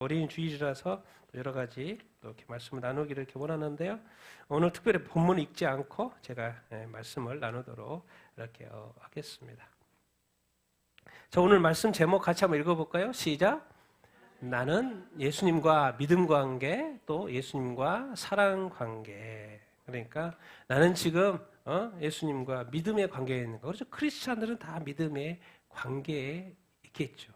어린이 주일이라서 여러 가지 이렇게 말씀을 나누기를 이렇게 원하는데요. 오늘 특별히 본문을 읽지 않고 제가 말씀을 나누도록 이렇게 하겠습니다. 자, 오늘 말씀 제목 같이 한번 읽어볼까요? 시작. 나는 예수님과 믿음 관계, 또 예수님과 사랑 관계. 그러니까 나는 지금 예수님과 믿음의 관계에 있는 거. 그렇죠? 크리스찬들은 다 믿음의 관계에 있겠죠.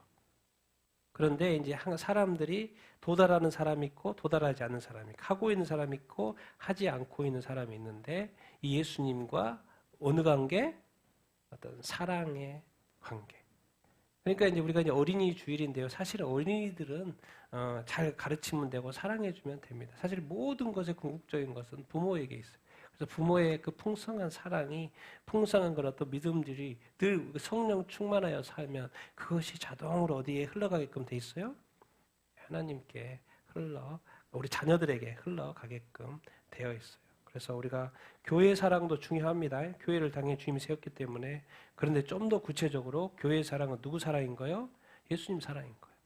그런데 이제 사람들이 도달하는 사람이 있고 도달하지 않는 사람이 있고 하고 있는 사람이 있고 하지 않고 있는 사람이 있는데 이 예수님과 어느 관계? 어떤 사랑의 관계. 그러니까 이제 우리가 이제 어린이 주일인데요. 사실은 어린이들은 잘 가르치면 되고 사랑해주면 됩니다. 사실 모든 것의 궁극적인 것은 부모에게 있어요. 그래서 부모의 그 풍성한 사랑이, 풍성한 그런 어떤 믿음들이 늘 성령 충만하여 살면 그것이 자동으로 어디에 흘러가게끔 돼 있어요? 하나님께 우리 자녀들에게 흘러가게끔 되어 있어요. 그래서 우리가 교회 사랑도 중요합니다. 교회를 당연히 주님이 세웠기 때문에. 그런데 좀 더 구체적으로 교회의 사랑은 누구 사랑인 거예요? 예수님 사랑인 거예요.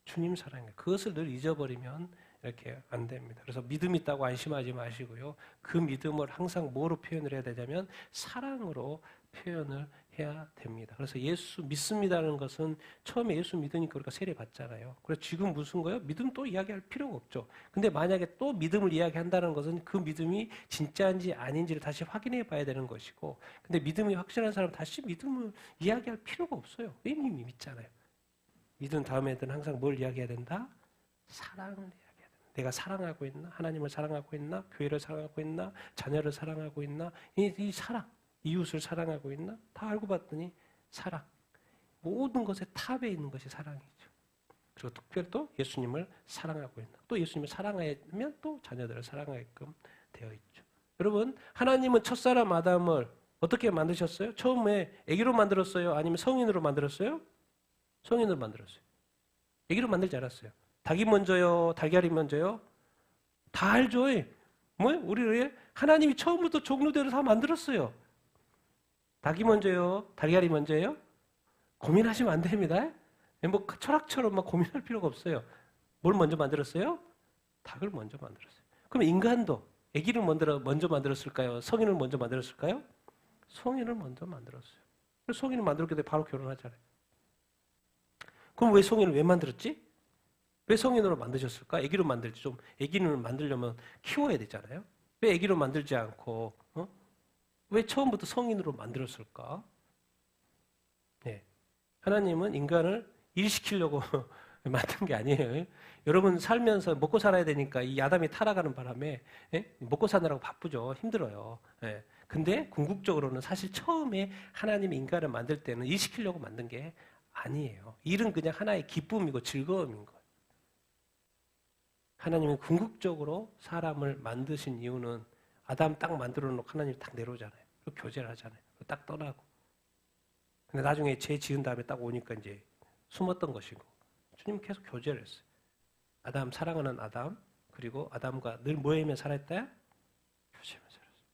주님 사랑인 거예요. 그것을 늘 잊어버리면 이렇게 안 됩니다. 그래서 믿음 있다고 안심하지 마시고요. 그 믿음을 항상 뭐로 표현을 해야 되냐면 사랑으로 표현을 해야 됩니다. 그래서 예수 믿습니다는 것은 처음에 예수 믿으니까 우리가 세례 받잖아요. 그래서 지금 무슨 거예요? 믿음 또 이야기할 필요가 없죠. 근데 만약에 또 믿음을 이야기한다는 것은 그 믿음이 진짜인지 아닌지를 다시 확인해 봐야 되는 것이고, 근데 믿음이 확실한 사람은 다시 믿음을 이야기할 필요가 없어요. 이미 믿잖아요. 믿음 다음에는 항상 뭘 이야기해야 된다? 사랑을 이야기해야 된다. 내가 사랑하고 있나? 하나님을 사랑하고 있나? 교회를 사랑하고 있나? 자녀를 사랑하고 있나? 이 사랑, 이웃을 사랑하고 있나? 다 알고 봤더니 사랑. 모든 것의 탑에 있는 것이 사랑이죠. 그리고 특별히 또 예수님을 사랑하고 있나? 또 예수님을 사랑하면 또 자녀들을 사랑하게끔 되어 있죠. 여러분, 하나님은 첫사람 아담을 어떻게 만드셨어요? 처음에 아기로 만들었어요? 아니면 성인으로 만들었어요? 성인으로 만들었어요. 아기로 만들지 않았어요. 닭이 먼저요? 달걀이 먼저요? 다 알죠. 우리 하나님이 처음부터 종류대로 다 만들었어요. 닭이 먼저요? 달걀이 먼저요? 고민하시면 안 됩니다. 뭐 철학처럼 막 고민할 필요가 없어요. 뭘 먼저 만들었어요? 닭을 먼저 만들었어요. 그럼 인간도 아기를 먼저 만들었을까요? 성인을 먼저 만들었을까요? 성인을 먼저 만들었어요. 그래서 성인을 만들었기 때문에 바로 결혼하잖아요. 그럼 왜 성인을 왜 만들었지? 왜 성인으로 만드셨을까? 아기로 만들지. 좀 아기를 만들려면 키워야 되잖아요. 왜 아기로 만들지 않고 왜 처음부터 성인으로 만들었을까? 네. 하나님은 인간을 일시키려고 만든 게 아니에요. 여러분 살면서 먹고 살아야 되니까 이 아담이 타락하는 바람에 먹고 사느라고 바쁘죠. 힘들어요. 근데 궁극적으로는 사실 처음에 하나님이 인간을 만들 때는 일시키려고 만든 게 아니에요. 일은 그냥 하나의 기쁨이고 즐거움인 거예요. 하나님은 궁극적으로 사람을 만드신 이유는 아담 딱 만들어 놓고 하나님이 딱 내려오잖아요. 그리고 교제를 하잖아요. 딱 떠나고. 근데 나중에 죄 지은 다음에 딱 오니까 이제 숨었던 것이고 주님 계속 교제를 했어요. 아담, 사랑하는 아담, 그리고 아담과 늘 뭐하며 살았다? 교제하며 살았어요.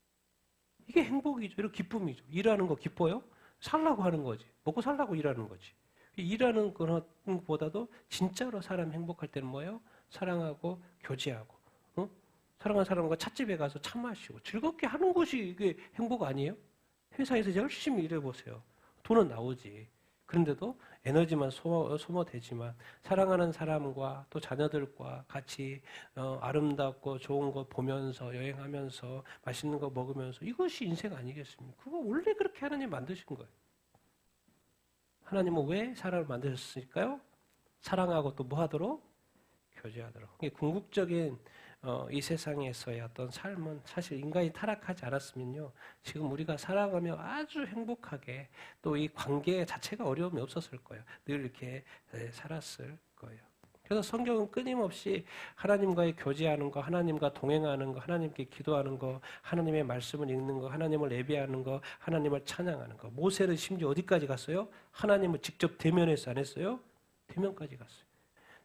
이게 행복이죠. 이런 기쁨이죠. 일하는 거 기뻐요? 살라고 하는 거지. 먹고 살라고 일하는 거지. 일하는 것보다도 진짜로 사람 행복할 때는 뭐예요? 사랑하고 교제하고 사랑하는 사람과 찻집에 가서 차 마시고 즐겁게 하는 것이 이게 행복 아니에요? 회사에서 열심히 일해보세요. 돈은 나오지. 그런데도 에너지만 소모되지만 사랑하는 사람과 또 자녀들과 같이 아름답고 좋은 거 보면서 여행하면서 맛있는 거 먹으면서 이것이 인생 아니겠습니까? 그거 원래 그렇게 하나님 만드신 거예요. 하나님은 왜 사람을 만드셨을까요? 사랑하고 또 뭐 하도록? 교제하도록. 궁극적인 이 세상에서의 어떤 삶은 사실 인간이 타락하지 않았으면요. 지금 우리가 살아가며 아주 행복하게 또 이 관계 자체가 어려움이 없었을 거예요. 늘 이렇게 살았을 거예요. 그래서 성경은 끊임없이 하나님과의 교제하는 거, 하나님과 동행하는 거, 하나님께 기도하는 거, 하나님의 말씀을 읽는 거, 하나님을 예배하는 거, 하나님을 찬양하는 거. 모세는 심지어 어디까지 갔어요? 하나님을 직접 대면해서 안 했어요? 대면까지 갔어요.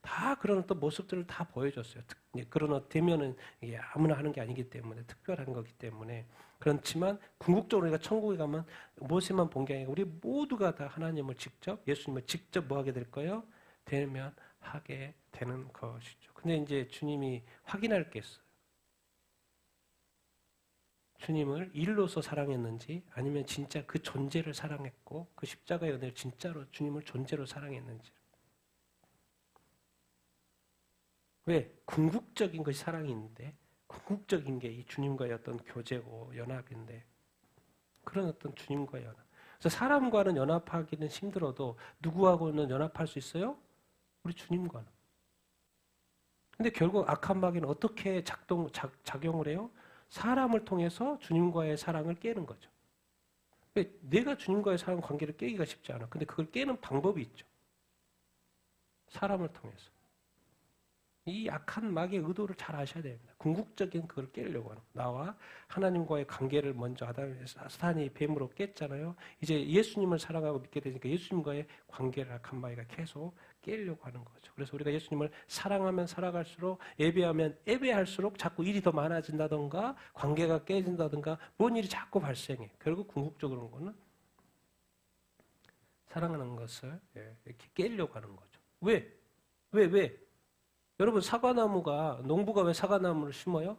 다 그런 어떤 모습들을 다 보여줬어요. 그런 대면은 이게 아무나 하는 게 아니기 때문에 특별한 거기 때문에 그렇지만 궁극적으로 우리가 천국에 가면 모세만 본 게 아니고 우리 모두가 다 하나님을 직접 예수님을 직접 뭐 하게 될 거예요? 대면하게 하게 되는 것이죠. 근데 이제 주님이 확인할 게 있어요. 주님을 일로서 사랑했는지 아니면 진짜 그 존재를 사랑했고 그 십자가의 은혜를 진짜로 주님을 존재로 사랑했는지. 왜? 궁극적인 것이 사랑인데 궁극적인 게 이 주님과의 어떤 교제고 연합인데 그런 어떤 주님과의 연합. 그래서 사람과는 연합하기는 힘들어도 누구하고는 연합할 수 있어요? 우리 주님과는. 근데 결국 악한 마귀는 어떻게 작용을 해요? 사람을 통해서 주님과의 사랑을 깨는 거죠. 내가 주님과의 사랑 관계를 깨기가 쉽지 않아. 근데 그걸 깨는 방법이 있죠. 사람을 통해서. 이 악한 마귀의 의도를 잘 아셔야 됩니다. 궁극적인 그걸 깨려고 하는 나와 하나님과의 관계를 먼저 사탄이 뱀으로 깼잖아요. 이제 예수님을 사랑하고 믿게 되니까 예수님과의 관계를 악한 마귀가 계속 깨려고 하는 거죠. 그래서 우리가 예수님을 사랑하면 살아갈수록 예배하면 예배할수록 자꾸 일이 더 많아진다던가 관계가 깨진다던가 뭔 일이 자꾸 발생해. 결국 궁극적으로는 사랑하는 것을 이렇게 깨려고 하는 거죠. 왜? 여러분 사과나무가 농부가 왜 사과나무를 심어요?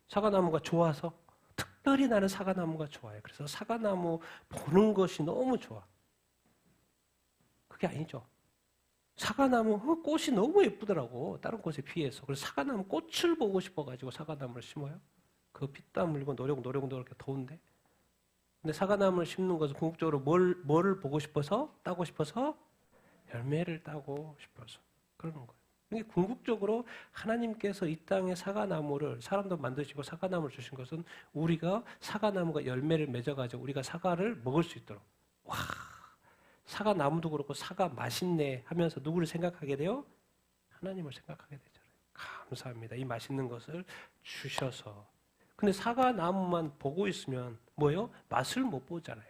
사과나무가 좋아서 특별히 나는 사과나무가 좋아요. 그래서 사과나무 보는 것이 너무 좋아. 그게 아니죠. 사과나무 꽃이 너무 예쁘더라고. 다른 꽃에 비해서. 그래서 사과나무 꽃을 보고 싶어가지고 사과나무를 심어요. 그 피땀 흘리고 노력 이렇게 더운데. 근데 사과나무를 심는 것은 궁극적으로 뭐를 보고 싶어서 따고 싶어서 열매를 따고 싶어서 그러는 거예요. 이게 궁극적으로 하나님께서 이 땅에 사과나무를 사람도 만드시고 사과나무를 주신 것은 우리가 사과나무가 열매를 맺어가지고 우리가 사과를 먹을 수 있도록. 와, 사과나무도 그렇고 사과 맛있네 하면서 누구를 생각하게 돼요? 하나님을 생각하게 되잖아요. 감사합니다. 이 맛있는 것을 주셔서. 근데 사과나무만 보고 있으면 뭐예요? 맛을 못 보잖아요.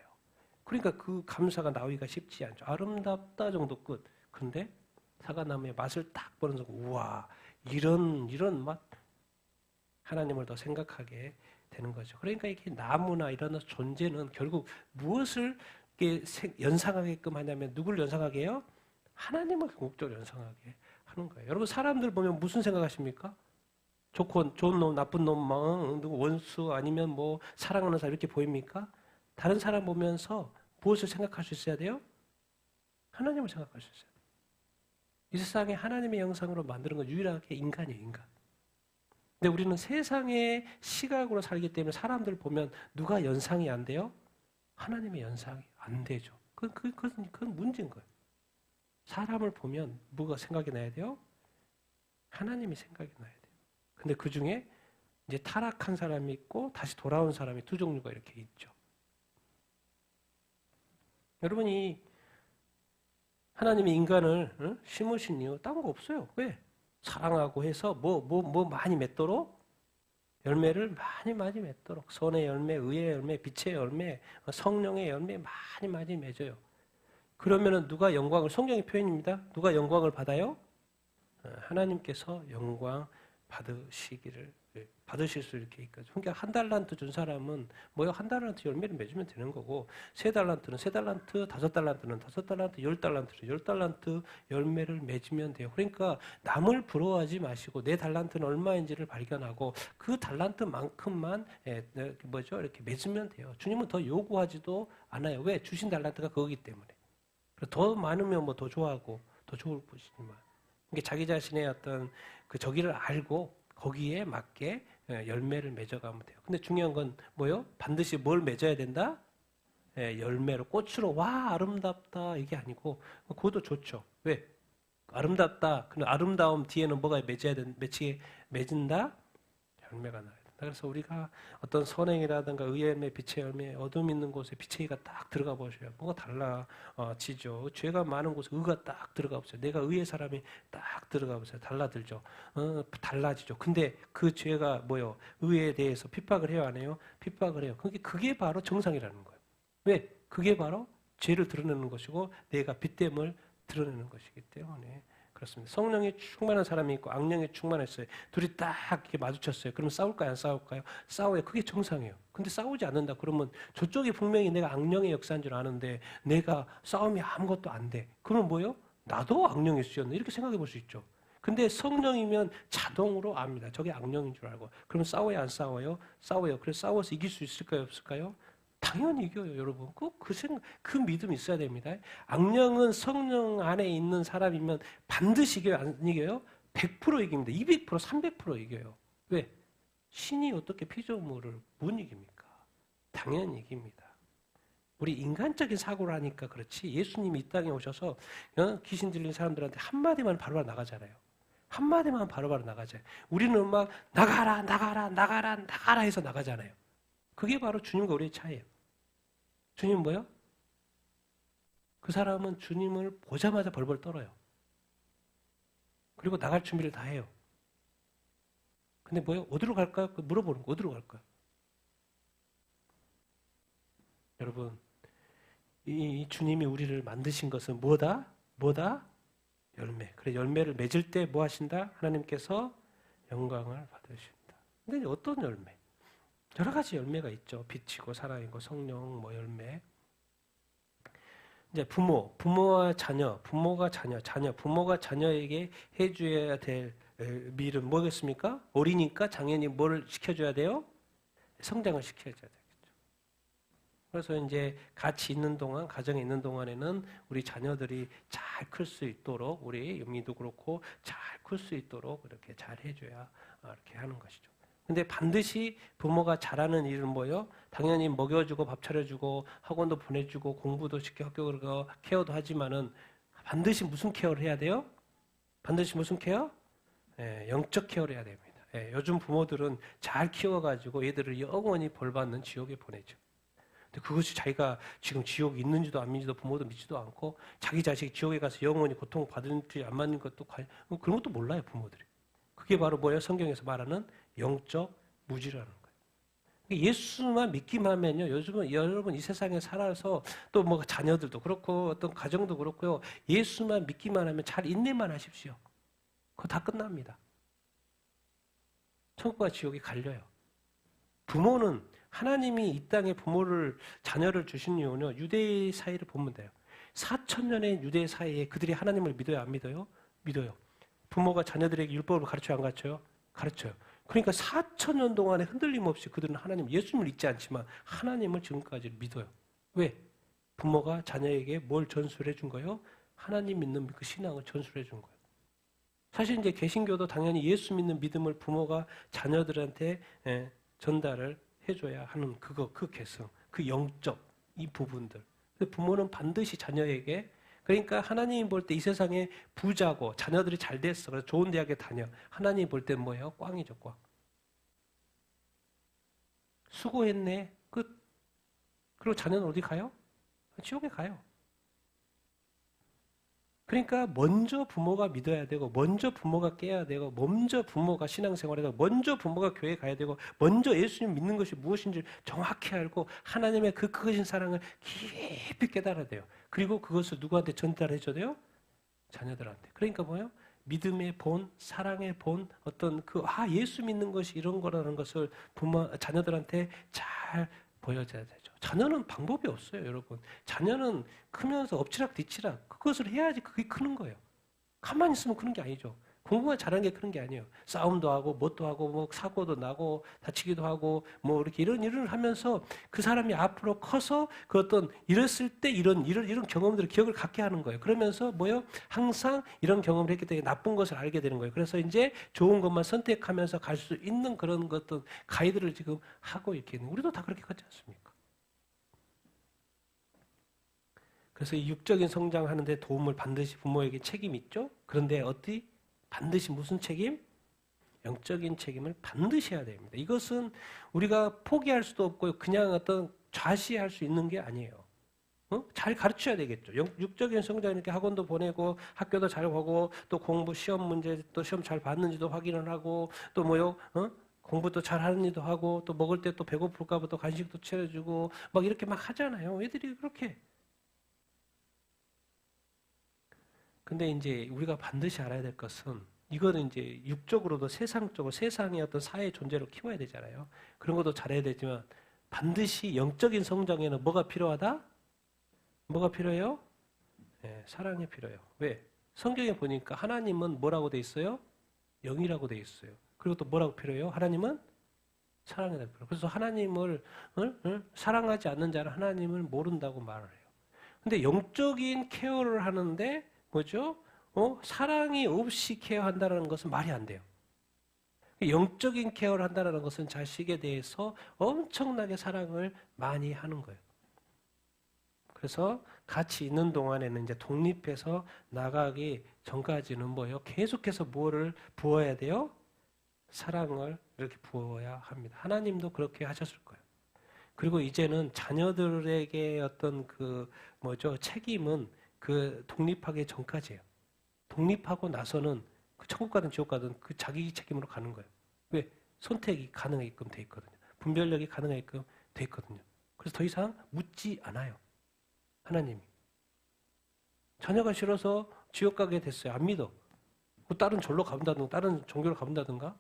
그러니까 그 감사가 나오기가 쉽지 않죠. 아름답다 정도 끝. 근데 사과나무의 맛을 딱 보는 순간 우와 이런 맛 하나님을 더 생각하게 되는 거죠. 그러니까 이렇게 나무나 이런 존재는 결국 무엇을 연상하게끔 하냐면 누구를 연상하게 해요? 하나님을 궁극적으로 연상하게 하는 거예요. 여러분 사람들 보면 무슨 생각하십니까? 좋은 놈, 나쁜 놈, 누구 원수 아니면 뭐 사랑하는 사람 이렇게 보입니까? 다른 사람 보면서 무엇을 생각할 수 있어야 돼요? 하나님을 생각할 수 있어야 돼요. 이 세상에 하나님의 영상으로 만드는 건 유일하게 인간이에요, 인간. 근데 우리는 세상의 시각으로 살기 때문에 사람들 보면 누가 연상이 안 돼요? 하나님의 연상이 안 되죠. 그건 문제인 거예요. 사람을 보면 뭐가 생각이 나야 돼요? 하나님이 생각이 나야 돼요. 근데 그 중에 이제 타락한 사람이 있고 다시 돌아온 사람이 두 종류가 이렇게 있죠. 여러분이 하나님이 인간을 심으신 이유 딴 거 없어요. 왜? 사랑하고 해서 뭐 많이 맺도록 열매를 많이 맺도록 선의 열매, 의의 열매, 빛의 열매, 성령의 열매 많이 맺어요. 그러면은 누가 영광을 성경의 표현입니다. 누가 영광을 받아요? 하나님께서 영광 받으실 수 이렇게 있거든요. 그러니까 한 달란트 준 사람은 뭐요? 한 달란트 열매를 맺으면 되는 거고 세 달란트는 세 달란트, 다섯 달란트는 다섯 달란트, 열 달란트는 열 달란트 열매를 맺으면 돼요. 그러니까 남을 부러워하지 마시고 내 달란트는 얼마인지를 발견하고 그 달란트만큼만 이렇게 맺으면 돼요. 주님은 더 요구하지도 않아요. 왜? 주신 달란트가 그거기 때문에. 더 많으면 뭐 더 좋아하고 더 좋을 뿐이지만. 그러니까 자기 자신의 어떤 그 저기를 알고 거기에 맞게 열매를 맺어가면 돼요. 근데 중요한 건 뭐요? 반드시 뭘 맺어야 된다? 열매로, 꽃으로, 와, 아름답다. 이게 아니고, 그것도 좋죠. 왜? 아름답다. 그 아름다움 뒤에는 뭐가 맺은다? 열매가 나야 된다. 그래서 우리가 어떤 선행이라든가 의의 열매, 빛의 열매, 어둠 있는 곳에 빛의 의가 딱 들어가 보셔요. 뭐가 달라지죠. 죄가 많은 곳에 의가 딱 들어가 보세요. 내가 의의 사람이 딱 들어가 보세요. 달라들죠. 달라지죠. 근데 그 죄가 뭐요? 의에 대해서 핍박을 해요, 안 해요? 핍박을 해요. 그게 바로 정상이라는 거예요. 왜? 그게 바로 죄를 드러내는 것이고 내가 빛됨을 드러내는 것이기 때문에 그렇습니다. 성령이 충만한 사람이 있고 악령이 충만했어요. 둘이 딱 이렇게 마주쳤어요. 그럼 싸울까요? 안 싸울까요? 싸워요. 그게 정상이에요. 근데 싸우지 않는다. 그러면 저쪽이 분명히 내가 악령의 역사인 줄 아는데 내가 싸움이 아무것도 안 돼. 그러면 뭐예요? 나도 악령일 수 있었네. 이렇게 생각해 볼 수 있죠. 근데 성령이면 자동으로 압니다. 저게 악령인 줄 알고. 그러면 싸워요, 안 싸워요? 싸워요. 그래서 싸워서 이길 수 있을까요, 없을까요? 당연히 이겨요, 여러분. 그 믿음이 있어야 됩니다. 악령은 성령 안에 있는 사람이면 반드시 이겨요, 안 이겨요? 100% 이깁니다. 200%, 300% 이겨요. 왜? 신이 어떻게 피조물을 못 이깁니까? 당연히 이깁니다. 우리 인간적인 사고를 하니까 그렇지 예수님이 이 땅에 오셔서 귀신 들린 사람들한테 한마디만 바로바로 나가잖아요. 한마디만 바로바로 나가잖아요. 우리는 막 나가라 나가라 나가라 나가라 해서 나가잖아요. 그게 바로 주님과 우리의 차이예요. 주님 뭐요? 그 사람은 주님을 보자마자 벌벌 떨어요. 그리고 나갈 준비를 다 해요. 근데 뭐요? 어디로 갈까요? 물어보는 거 어디로 갈까요? 여러분 이 주님이 우리를 만드신 것은 뭐다? 열매. 그래 열매를 맺을 때 뭐 하신다? 하나님께서 영광을 받으신다. 근데 어떤 열매? 여러 가지 열매가 있죠. 빛이고 사랑이고 성령 뭐 열매. 이제 부모와 자녀, 부모가 자녀에게 해줘야 될 일은 뭐겠습니까? 어리니까 당연히 뭘 시켜줘야 돼요? 성장을 시켜줘야 되겠죠. 그래서 이제 같이 있는 동안, 가정에 있는 동안에는 우리 자녀들이 잘 클 수 있도록, 우리 유미도 그렇고 잘 클 수 있도록 이렇게 잘 해줘야 이렇게 하는 것이죠. 근데 반드시 부모가 잘하는 일은 뭐예요? 당연히 먹여주고 밥 차려주고 학원도 보내주고 공부도 시켜 학교 케어도 하지만은 반드시 무슨 케어를 해야 돼요? 반드시 무슨 케어? 영적 케어를 해야 됩니다. 요즘 부모들은 잘 키워가지고 얘들을 영원히 벌받는 지옥에 보내죠. 근데 그것이 자기가 지금 지옥이 있는지도 안 있는지도 부모도 믿지도 않고 자기 자식이 지옥에 가서 영원히 고통받는지 안 받는 것도 그런 것도 몰라요, 부모들이. 그게 바로 뭐예요? 성경에서 말하는 영적 무지라는 거예요. 예수만 믿기만 하면요. 요즘은 여러분 이 세상에 살아서 또 뭐 자녀들도 그렇고 어떤 가정도 그렇고요. 예수만 믿기만 하면 잘 인내만 하십시오. 그거 다 끝납니다. 천국과 지옥이 갈려요. 부모는 하나님이 이 땅에 자녀를 주신 이유는 유대 사이를 보면 돼요. 4,000년의 유대 사이에 그들이 하나님을 믿어요, 안 믿어요? 믿어요. 부모가 자녀들에게 율법을 가르쳐요, 안 가르쳐요? 가르쳐요. 그러니까 4,000년 동안에 흔들림 없이 그들은 예수님을 믿지 않지만 하나님을 지금까지 믿어요. 왜? 부모가 자녀에게 뭘 전수해 준 거예요? 하나님 믿는 그 신앙을 전수해 준 거예요. 사실 이제 개신교도 당연히 예수 믿는 믿음을 부모가 자녀들한테 전달을 해줘야 하는 그 개성, 그 영적 이 부분들. 부모는 반드시 자녀에게 그러니까 하나님이 볼 때 이 세상에 부자고 자녀들이 잘 됐어. 그래서 좋은 대학에 다녀. 하나님이 볼 때 뭐예요? 꽝이죠, 꽝. 수고했네. 끝. 그리고 자녀는 어디 가요? 지옥에 가요. 그러니까 먼저 부모가 믿어야 되고 먼저 부모가 깨야 되고 먼저 부모가 신앙생활해야 되고 먼저 부모가 교회 가야 되고 먼저 예수님 믿는 것이 무엇인지 정확히 알고 하나님의 그 크신 사랑을 깊이 깨달아야 돼요. 그리고 그것을 누구한테 전달해줘야 돼요? 자녀들한테. 그러니까 뭐예요? 믿음의 본, 사랑의 본, 어떤 예수 믿는 것이 이런 거라는 것을 자녀들한테 잘 보여줘야 되죠. 자녀는 방법이 없어요, 여러분. 자녀는 크면서 엎치락 뒤치락 그것을 해야지 그게 크는 거예요. 가만히 있으면 크는 게 아니죠. 공부만 잘하는 게 크는 게 아니에요. 싸움도 하고 뭣도 하고 뭐 사고도 나고 다치기도 하고 뭐 이렇게 이런 일을 하면서 그 사람이 앞으로 커서 그 어떤 이랬을 때 이런 경험들을 기억을 갖게 하는 거예요. 그러면서 뭐요? 항상 이런 경험을 했기 때문에 나쁜 것을 알게 되는 거예요. 그래서 이제 좋은 것만 선택하면서 갈 수 있는 그런 어떤 가이드를 지금 하고 이렇게 있는 우리도 다 그렇게 하지 않습니까? 그래서 이 육적인 성장하는데 도움을 반드시 부모에게 책임이 있죠. 그런데 반드시 무슨 책임? 영적인 책임을 반드시 해야 됩니다. 이것은 우리가 포기할 수도 없고 그냥 어떤 좌시할 수 있는 게 아니에요. 잘 가르쳐야 되겠죠. 육적인 성장 이렇게 학원도 보내고 학교도 잘 가고 또 공부 시험 문제 또 시험 잘 봤는지도 확인을 하고 또 공부도 잘 하는지도 하고 또 먹을 때 또 배고플까 봐 또 간식도 채워주고 막 이렇게 막 하잖아요. 애들이 그렇게. 근데 이제 우리가 반드시 알아야 될 것은 이거는 이제 육적으로도 세상적으로 세상의 어떤 사회 존재로 키워야 되잖아요. 그런 것도 잘해야 되지만 반드시 영적인 성장에는 뭐가 필요하다? 뭐가 필요해요? 네, 사랑이 필요해요. 왜? 성경에 보니까 하나님은 뭐라고 돼 있어요? 영이라고 돼 있어요. 그리고 또 뭐라고 필요해요? 하나님은 사랑이라고 필요해요. 그래서 하나님을 사랑하지 않는 자는 하나님을 모른다고 말을 해요. 근데 영적인 케어를 하는데 뭐죠? 사랑이 없이 케어한다는 것은 말이 안 돼요. 영적인 케어를 한다는 것은 자식에 대해서 엄청나게 사랑을 많이 하는 거예요. 그래서 같이 있는 동안에는 이제 독립해서 나가기 전까지는 뭐예요? 계속해서 뭐를 부어야 돼요? 사랑을 이렇게 부어야 합니다. 하나님도 그렇게 하셨을 거예요. 그리고 이제는 자녀들에게 어떤 책임은 그 독립하기 전까지예요. 독립하고 나서는 그 천국 가든 지옥 가든 그 자기 책임으로 가는 거예요. 왜? 선택이 가능하게끔 돼 있거든요. 분별력이 가능하게끔 돼 있거든요. 그래서 더 이상 묻지 않아요. 하나님이. 자녀가 싫어서 지옥 가게 됐어요. 안 믿어. 뭐 다른 절로 가본다든가 다른 종교로 가본다든가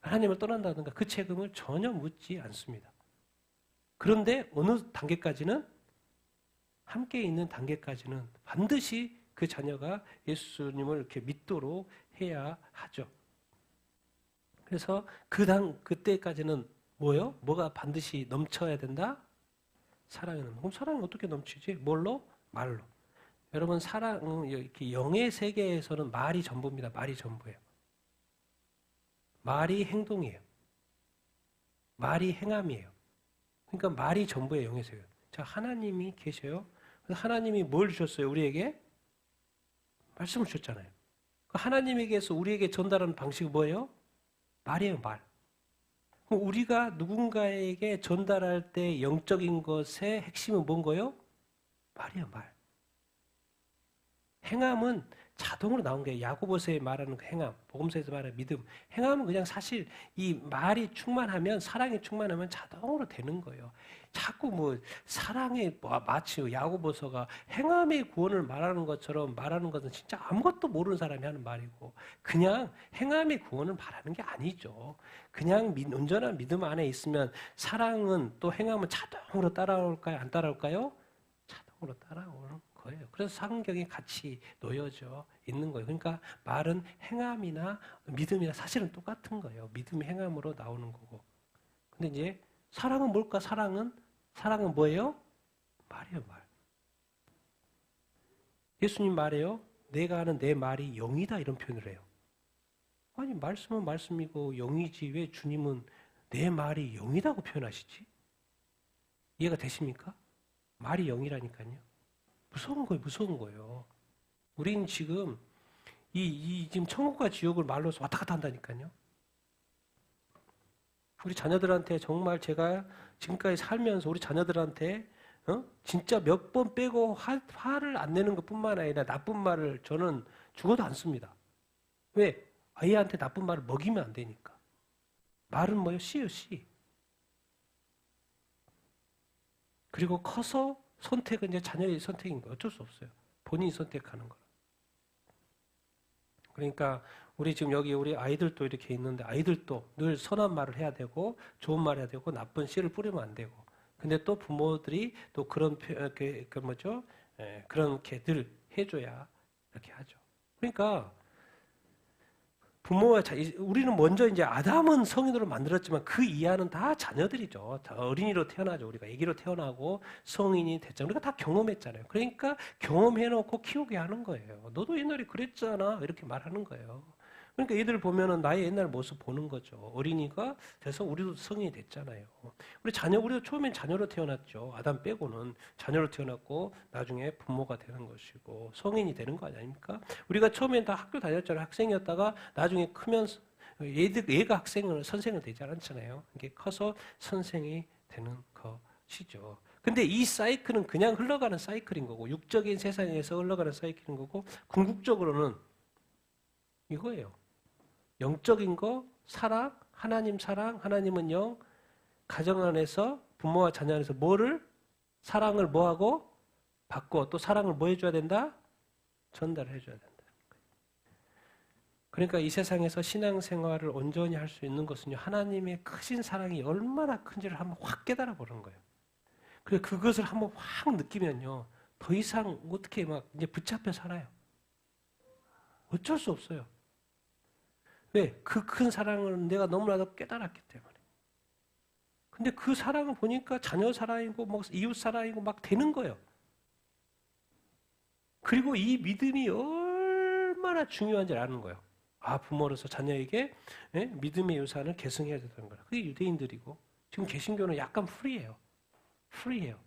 하나님을 떠난다든가 그 책임을 전혀 묻지 않습니다. 그런데 어느 단계까지는 함께 있는 단계까지는 반드시 그 자녀가 예수님을 이렇게 믿도록 해야 하죠. 그래서 그때까지는 뭐요? 뭐가 반드시 넘쳐야 된다? 사랑이 넘쳐. 그럼 사랑이 어떻게 넘치지? 뭘로? 말로. 여러분 사랑 이렇게 영의 세계에서는 말이 전부입니다. 말이 전부예요. 말이 행동이에요. 말이 행함이에요. 그러니까 말이 전부예요. 영의 세계. 자, 하나님이 계셔요. 그래서 하나님이 뭘 주셨어요? 우리에게 말씀을 주셨잖아요. 하나님에게서 우리에게 전달하는 방식이 뭐예요? 말이에요. 말. 우리가 누군가에게 전달할 때 영적인 것의 핵심은 뭔 거예요? 말이에요. 말. 행함은 자동으로 나온 거예요. 야고보서에 말하는 그 행함, 복음서에서 말하는 믿음. 행함은 그냥 사실 이 말이 충만하면, 사랑이 충만하면 자동으로 되는 거예요. 자꾸 사랑의 마치 야고보서가 행함의 구원을 말하는 것처럼 말하는 것은 진짜 아무것도 모르는 사람이 하는 말이고, 그냥 행함의 구원을 말하는 게 아니죠. 그냥 온전한 믿음 안에 있으면 사랑은 또 행함은 자동으로 따라올까요? 안 따라올까요? 자동으로 따라오는 거예요. 그래서 성경이 같이 놓여져 있는 거예요. 그러니까 말은 행함이나 믿음이나 사실은 똑같은 거예요. 믿음이 행함으로 나오는 거고. 근데 이제 사랑은 뭘까? 사랑은 뭐예요? 말이에요, 말. 예수님 말해요. 내가 하는 내 말이 영이다 이런 표현을 해요. 아니 말씀은 말씀이고 영이지 왜 주님은 내 말이 영이다고 표현하시지? 이해가 되십니까? 말이 영이라니까요. 무서운 거예요. 우린 지금 지금 천국과 지옥을 말로 왔다 갔다 한다니까요. 우리 자녀들한테 정말 제가 지금까지 살면서 우리 자녀들한테 진짜 몇 번 빼고 화를 안 내는 것뿐만 아니라 나쁜 말을 저는 죽어도 안 씁니다. 왜? 아이한테 나쁜 말을 먹이면 안 되니까. 말은 뭐예요? 씨예요, 씨. 그리고 커서 선택은 이제 자녀의 선택인 거예요. 어쩔 수 없어요. 본인이 선택하는 거예요. 그러니까 우리 지금 여기 우리 아이들도 이렇게 있는데 아이들도 늘 선한 말을 해야 되고 좋은 말을 해야 되고 나쁜 씨를 뿌리면 안 되고. 근데 또 부모들이 또 그런 그렇게 늘 해줘야 이렇게 하죠. 그러니까 부모와 우리는 먼저 이제 아담은 성인으로 만들었지만 그 이하는 다 자녀들이죠. 다 어린이로 태어나죠. 우리가 아기로 태어나고 성인이 됐잖아요. 우리가 다 경험했잖아요. 그러니까 경험해놓고 키우게 하는 거예요. 너도 옛날에 그랬잖아. 이렇게 말하는 거예요. 그러니까 얘들 보면은 나의 옛날 모습 보는 거죠. 어린이가 돼서 우리도 성인이 됐잖아요. 우리도 처음엔 자녀로 태어났죠. 아담 빼고는 자녀로 태어났고 나중에 부모가 되는 것이고 성인이 되는 거 아닙니까? 우리가 처음엔 다 학교 다녔잖아요. 학생이었다가 나중에 크면서 얘가 선생을 되지 않았잖아요. 이게 커서 선생이 되는 것이죠. 근데 이 사이클은 그냥 흘러가는 사이클인 거고 육적인 세상에서 흘러가는 사이클인 거고 궁극적으로는 이거예요. 영적인 거, 사랑, 하나님은 영, 가정 안에서 부모와 자녀 안에서 사랑을 뭐하고? 받고 또 사랑을 뭐 해줘야 된다? 전달해줘야 된다. 그러니까 이 세상에서 신앙생활을 온전히 할 수 있는 것은요, 하나님의 크신 사랑이 얼마나 큰지를 한번 확 깨달아 보는 거예요. 그래서 그것을 한번 확 느끼면요, 더 이상 어떻게 이제 붙잡혀 살아요. 어쩔 수 없어요. 왜? 그 큰 사랑을 내가 너무나도 깨달았기 때문에. 근데 그 사랑을 보니까 자녀 사랑이고 뭐 이웃 사랑이고 막 되는 거예요. 그리고 이 믿음이 얼마나 중요한지 아는 거예요. 아, 부모로서 자녀에게 믿음의 유산을 계승해야 된다는 거야. 그게 유대인들이고 지금 개신교는 약간 프리해요. 프리해요.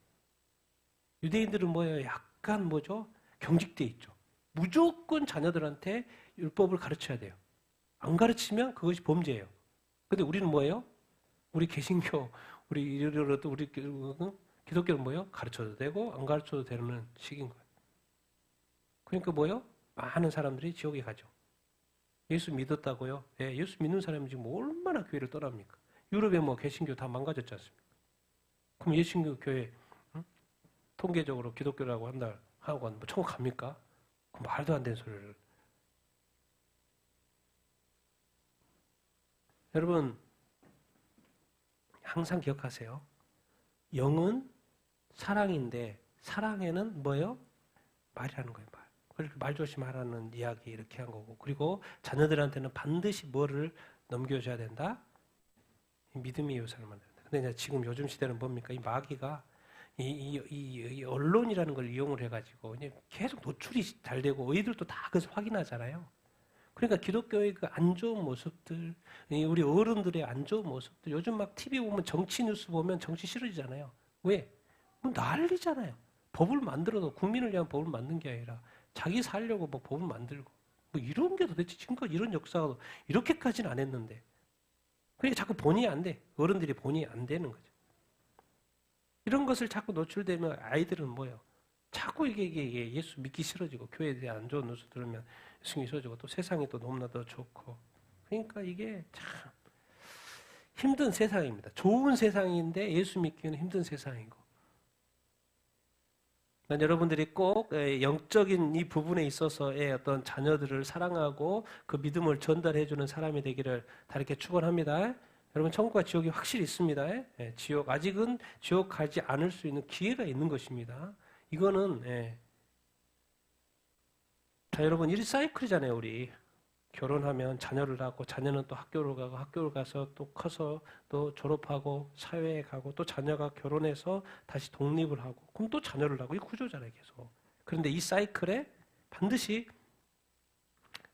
유대인들은 뭐예요? 약간 뭐죠? 경직돼 있죠. 무조건 자녀들한테 율법을 가르쳐야 돼요. 안 가르치면 그것이 범죄예요. 근데 우리는 뭐예요? 우리 개신교, 우리 이러도 우리 기독교는 뭐예요? 가르쳐도 되고 안 가르쳐도 되는 식인 거예요. 그러니까 뭐예요? 많은 사람들이 지옥에 가죠. 예수 믿었다고요? 예, 예수 믿는 사람이 지금 얼마나 교회를 떠납니까? 유럽에 뭐 개신교 다 망가졌지 않습니까? 그럼 예수교 교회 통계적으로 기독교라고 한다 하고 뭐 천국 갑니까? 그 말도 안 되는 소리를. 여러분 항상 기억하세요. 영은 사랑인데 사랑에는 뭐예요? 말이라는 거예요. 말. 그렇게 말 조심하라는 이야기 이렇게 한 거고. 그리고 자녀들한테는 반드시 뭐를 넘겨줘야 된다? 믿음의 유산을 만든다. 근데 지금 요즘 시대는 뭡니까? 이 마귀가 이 언론이라는 걸 이용을 해가지고 계속 노출이 잘 되고 의들도 다 그것을 확인하잖아요. 그러니까 기독교의 그 안 좋은 모습들, 우리 어른들의 안 좋은 모습들, 요즘 막 TV 보면 정치 뉴스 보면 정치 싫어지잖아요. 왜? 뭐 난리잖아요. 법을 만들어도 국민을 위한 법을 만든 게 아니라 자기 살려고 뭐 법을 만들고 뭐 이런 게 도대체 지금까지 이런 역사가 이렇게까지는 안 했는데 그러니까 자꾸 본의 안 돼. 어른들이 본의 안 되는 거죠. 이런 것을 자꾸 노출되면 아이들은 뭐예요? 자꾸 이게 예수 믿기 싫어지고 교회에 대한 안 좋은 뉴스 들으면 예수 믿기 싫어지고 또 세상이 또 너무나 더 좋고 그러니까 이게 참 힘든 세상입니다. 좋은 세상인데 예수 믿기는 힘든 세상이고 여러분들이 꼭 영적인 이 부분에 있어서의 어떤 자녀들을 사랑하고 그 믿음을 전달해주는 사람이 되기를 다 이렇게 축원합니다. 여러분 천국과 지옥이 확실히 있습니다. 지옥 아직은 지옥 가지 않을 수 있는 기회가 있는 것입니다. 이거는 자 여러분 이 사이클이잖아요. 우리 결혼하면 자녀를 낳고 자녀는 또 학교를 가고 학교를 가서 또 커서 또 졸업하고 사회에 가고 또 자녀가 결혼해서 다시 독립을 하고 그럼 또 자녀를 낳고 이 구조잖아요. 계속. 그런데 이 사이클에 반드시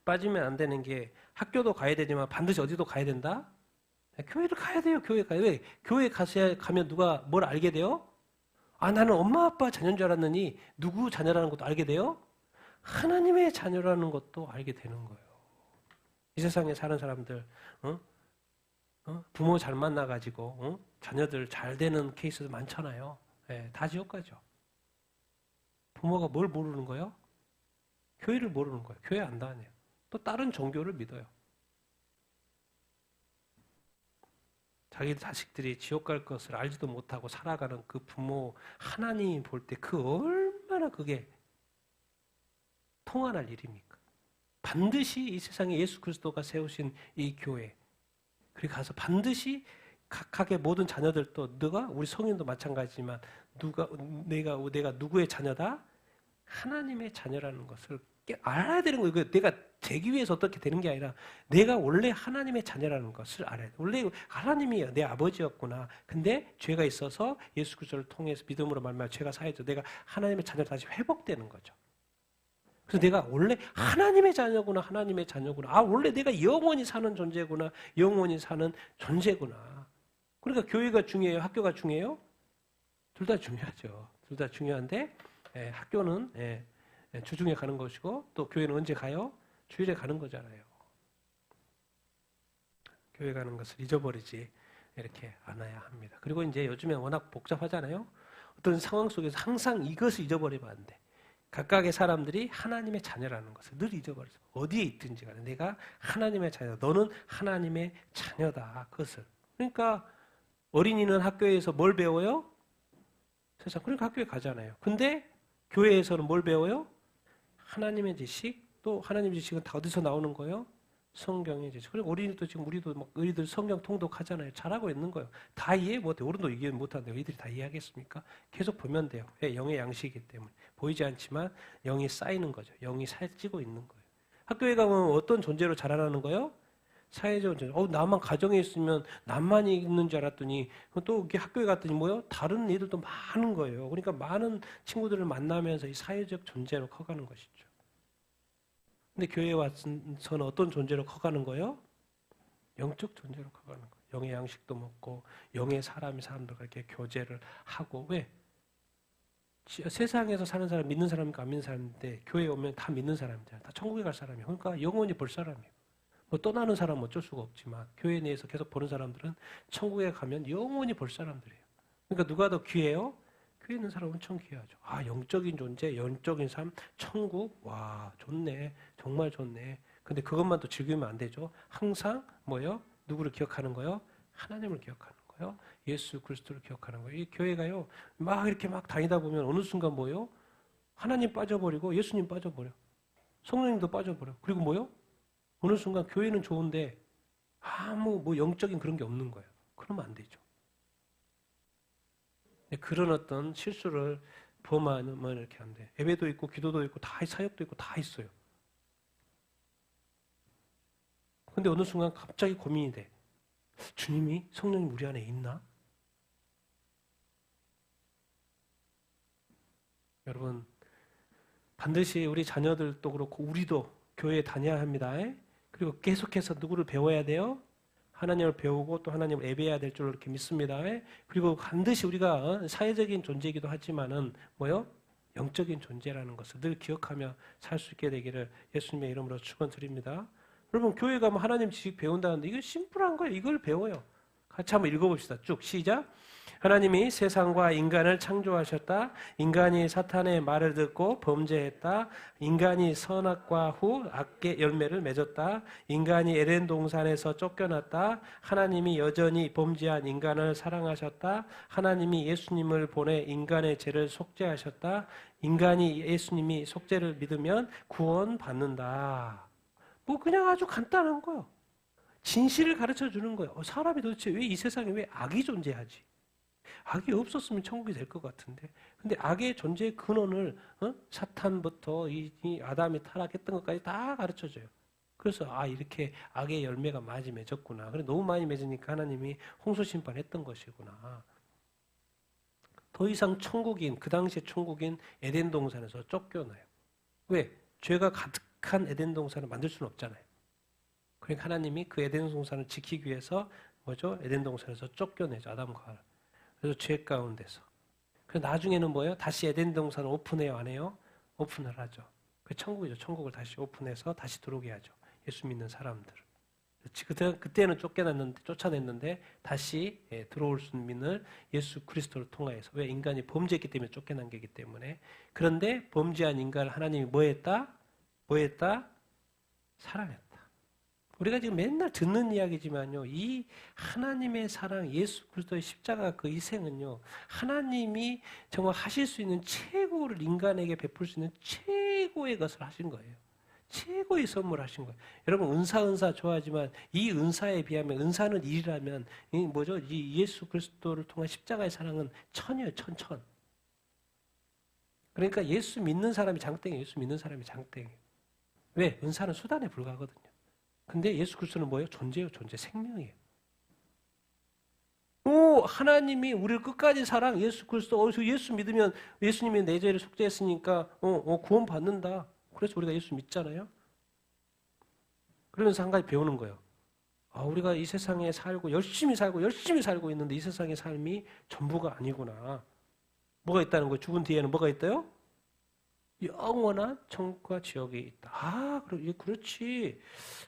빠지면 안 되는 게 학교도 가야 되지만 반드시 어디도 가야 된다? 교회를 가야 돼요. 교회 가야 왜? 교회 가면 누가 뭘 알게 돼요? 아 나는 엄마 아빠 자녀인 줄 알았느니 누구 자녀라는 것도 알게 돼요? 하나님의 자녀라는 것도 알게 되는 거예요. 이 세상에 사는 사람들 부모 잘 만나가지고 자녀들 잘 되는 케이스도 많잖아요. 다 지옥 가죠. 부모가 뭘 모르는 거예요? 교회를 모르는 거예요. 교회 안 다녀요. 또 다른 종교를 믿어요. 자기 자식들이 지옥 갈 것을 알지도 못하고 살아가는 그 부모 하나님이 볼 때 그 얼마나 그게 통한할 일입니까? 반드시 이 세상에 예수 그리스도가 세우신 이 교회 그리고 가서 반드시 각각의 모든 자녀들도 너가 우리 성인도 마찬가지지만 내가 누구의 자녀다? 하나님의 자녀라는 것을 알아야 되는 거예요. 내가 되기 위해서 어떻게 되는 게 아니라 내가 원래 하나님의 자녀라는 것을 알아야 돼. 원래 하나님이 내 아버지였구나. 근데 죄가 있어서 예수 그리스도를 통해서 믿음으로 말미암아 죄가 사해져 내가 하나님의 자녀로 다시 회복되는 거죠. 그래서 내가 원래 하나님의 자녀구나, 하나님의 자녀구나. 아, 원래 내가 영원히 사는 존재구나, 영원히 사는 존재구나. 그러니까 교회가 중요해요? 학교가 중요해요? 둘 다 중요하죠. 둘 다 중요한데, 학교는 주중에 가는 것이고, 또 교회는 언제 가요? 주일에 가는 거잖아요. 교회 가는 것을 잊어버리지 이렇게 않아야 합니다. 그리고 이제 요즘에 워낙 복잡하잖아요. 어떤 상황 속에서 항상 이것을 잊어버리면 안 돼. 각각의 사람들이 하나님의 자녀라는 것을 늘 잊어버려서 어디에 있든지 간에 내가 하나님의 자녀, 너는 하나님의 자녀다. 그것을. 그러니까 어린이는 학교에서 뭘 배워요? 세상. 그러니까 학교에 가잖아요. 근데 교회에서는 뭘 배워요? 하나님의 지식. 또 하나님의 지식은 다 어디서 나오는 거예요? 성경의 지식. 그리고 어린이도 지금 우리도 막 우리들 성경 통독하잖아요. 잘하고 있는 거예요. 다 이해 못해. 어른도 이해 못하는데 너희들이 다 이해하겠습니까? 계속 보면 돼요. 영의 양식이기 때문에. 보이지 않지만 영이 쌓이는 거죠. 영이 살찌고 있는 거예요. 학교에 가면 어떤 존재로 자라나는 거예요? 사회적 존재. 나만 가정에 있으면 나만 있는 줄 알았더니 또 이렇게 학교에 갔더니 뭐요? 다른 애들도 많은 거예요. 그러니까 많은 친구들을 만나면서 이 사회적 존재로 커가는 것이죠. 근데 교회에 와서는 어떤 존재로 커가는 거예요? 영적 존재로 커가는 거예요. 영의 양식도 먹고 영의 사람들과 이렇게 교제를 하고. 왜? 세상에서 사는 사람 믿는 사람인가 안 믿는 사람인데 교회에 오면 다 믿는 사람이잖아요. 다 천국에 갈 사람이에요. 그러니까 영원히 볼 사람이에요. 뭐 떠나는 사람은 어쩔 수가 없지만 교회 내에서 계속 보는 사람들은 천국에 가면 영원히 볼 사람들이에요. 그러니까 누가 더 귀해요? 교회 있는 사람 엄청 귀하죠. 영적인 존재, 영적인 삶, 천국, 와 좋네, 정말 좋네. 근데 그것만 또 즐기면 안 되죠. 항상 뭐요? 누구를 기억하는 거요? 하나님을 기억하는 거요. 예수 그리스도를 기억하는 거예요. 이 교회가요, 막 이렇게 막 다니다 보면 어느 순간 뭐요? 하나님 빠져버리고 예수님 빠져버려. 성령님도 빠져버려. 그리고 뭐요? 어느 순간 교회는 좋은데 아무 뭐 영적인 그런 게 없는 거예요. 그러면 안 되죠. 그런 어떤 실수를 범하면 이렇게 안 돼. 예배도 있고 기도도 있고 다 사역도 있고 다 있어요. 근데 어느 순간 갑자기 고민이 돼. 주님이 성령님 우리 안에 있나? 여러분 반드시 우리 자녀들도 그렇고 우리도 교회에 다녀야 합니다. 그리고 계속해서 누구를 배워야 돼요? 하나님을 배우고 또 하나님을 예배해야 될 줄 이렇게 믿습니다. 그리고 반드시 우리가 사회적인 존재이기도 하지만은 뭐요? 영적인 존재라는 것을 늘 기억하며 살 수 있게 되기를 예수님의 이름으로 축원드립니다. 여러분 교회 가면 하나님 지식 배운다는데 이거 심플한 거예요. 이걸 배워요. 같이 한번 읽어봅시다. 쭉 시작. 하나님이 세상과 인간을 창조하셨다. 인간이 사탄의 말을 듣고 범죄했다. 인간이 선악과 후 악의 열매를 맺었다. 인간이 에덴 동산에서 쫓겨났다. 하나님이 여전히 범죄한 인간을 사랑하셨다. 하나님이 예수님을 보내 인간의 죄를 속죄하셨다. 인간이 예수님이 속죄를 믿으면 구원받는다. 뭐 그냥 아주 간단한 거예요. 진실을 가르쳐 주는 거예요. 사람이 도대체 왜 이 세상에 왜 악이 존재하지? 악이 없었으면 천국이 될 것 같은데. 근데 악의 존재의 근원을 사탄부터 이 아담이 타락했던 것까지 다 가르쳐 줘요. 그래서 이렇게 악의 열매가 많이 맺었구나. 그래 너무 많이 맺으니까 하나님이 홍수 심판했던 것이구나. 더 이상 천국인 그 당시의 천국인 에덴 동산에서 쫓겨나요. 왜? 죄가 가득한 에덴 동산을 만들 수는 없잖아요. 그러니까 하나님이 그 에덴 동산을 지키기 위해서 뭐죠? 에덴 동산에서 쫓겨내죠. 아담과 하와. 그래서 죄 가운데서. 그래서 나중에는 뭐예요? 다시 에덴 동산을 오픈해요? 안 해요? 오픈을 하죠. 그 천국이죠. 천국을 다시 오픈해서 다시 들어오게 하죠. 예수 믿는 사람들. 그때는 쫓아냈는데 다시 들어올 수 있는 예수 그리스도를 통하여서. 왜? 인간이 범죄했기 때문에 쫓겨난 거기 때문에. 그런데 범죄한 인간을 하나님이 뭐 했다? 사랑했다. 우리가 지금 맨날 듣는 이야기지만요, 이 하나님의 사랑, 예수 그리스도의 십자가 그 희생은요, 하나님이 정말 하실 수 있는 최고를 인간에게 베풀 수 있는 최고의 것을 하신 거예요. 최고의 선물을 하신 거예요. 여러분 은사 좋아하지만 이 은사에 비하면 은사는 일이라면 이 예수 그리스도를 통한 십자가의 사랑은 천이에요. 천. 그러니까 예수 믿는 사람이 장땡이에요. 예수 믿는 사람이 장땡이에요. 왜? 은사는 수단에 불과하거든요. 근데 예수 그리스도는 뭐예요? 존재예요. 존재. 생명이에요. 하나님이 우리를 끝까지 사랑 예수 그리스도. 예수 믿으면 예수님이 내 죄를 속죄했으니까 구원 받는다. 그래서 우리가 예수 믿잖아요. 그러면서 한 가지 배우는 거예요. 우리가 이 세상에 열심히 살고 있는데 이 세상의 삶이 전부가 아니구나. 뭐가 있다는 거예요? 죽은 뒤에는 뭐가 있다요? 영원한 천국과 지옥이 있다. 그렇지.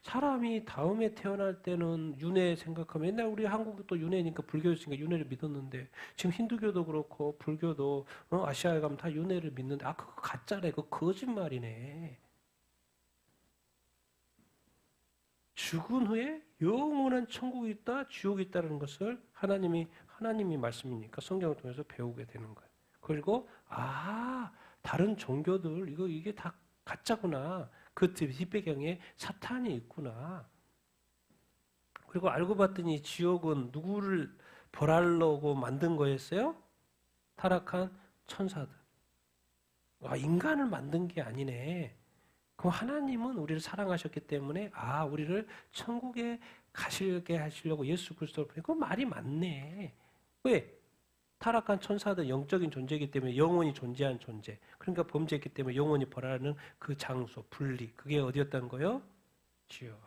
사람이 다음에 태어날 때는 윤회 생각하면 옛날 우리 한국도 윤회니까 불교였으니까 윤회를 믿었는데 지금 힌두교도 그렇고 불교도 아시아에 가면 다 윤회를 믿는데 그거 가짜래. 그거 거짓말이네. 죽은 후에 영원한 천국이 있다, 지옥이 있다는 것을 하나님이 말씀이니까 성경을 통해서 배우게 되는 거예요. 그리고 다른 종교들 이게 다 가짜구나. 그 뒷배경에 사탄이 있구나. 그리고 알고 봤더니 지옥은 누구를 벌하려고 만든 거였어요? 타락한 천사들. 인간을 만든 게 아니네. 그럼 하나님은 우리를 사랑하셨기 때문에 우리를 천국에 가시게 하시려고 예수 그리스도를 보내고, 그 말이 맞네. 왜? 타락한 천사들 영적인 존재이기 때문에 영원히 존재한 존재. 그러니까 범죄했기 때문에 영원히 벌하는 그 장소, 분리. 그게 어디였다는 거예요? 지옥.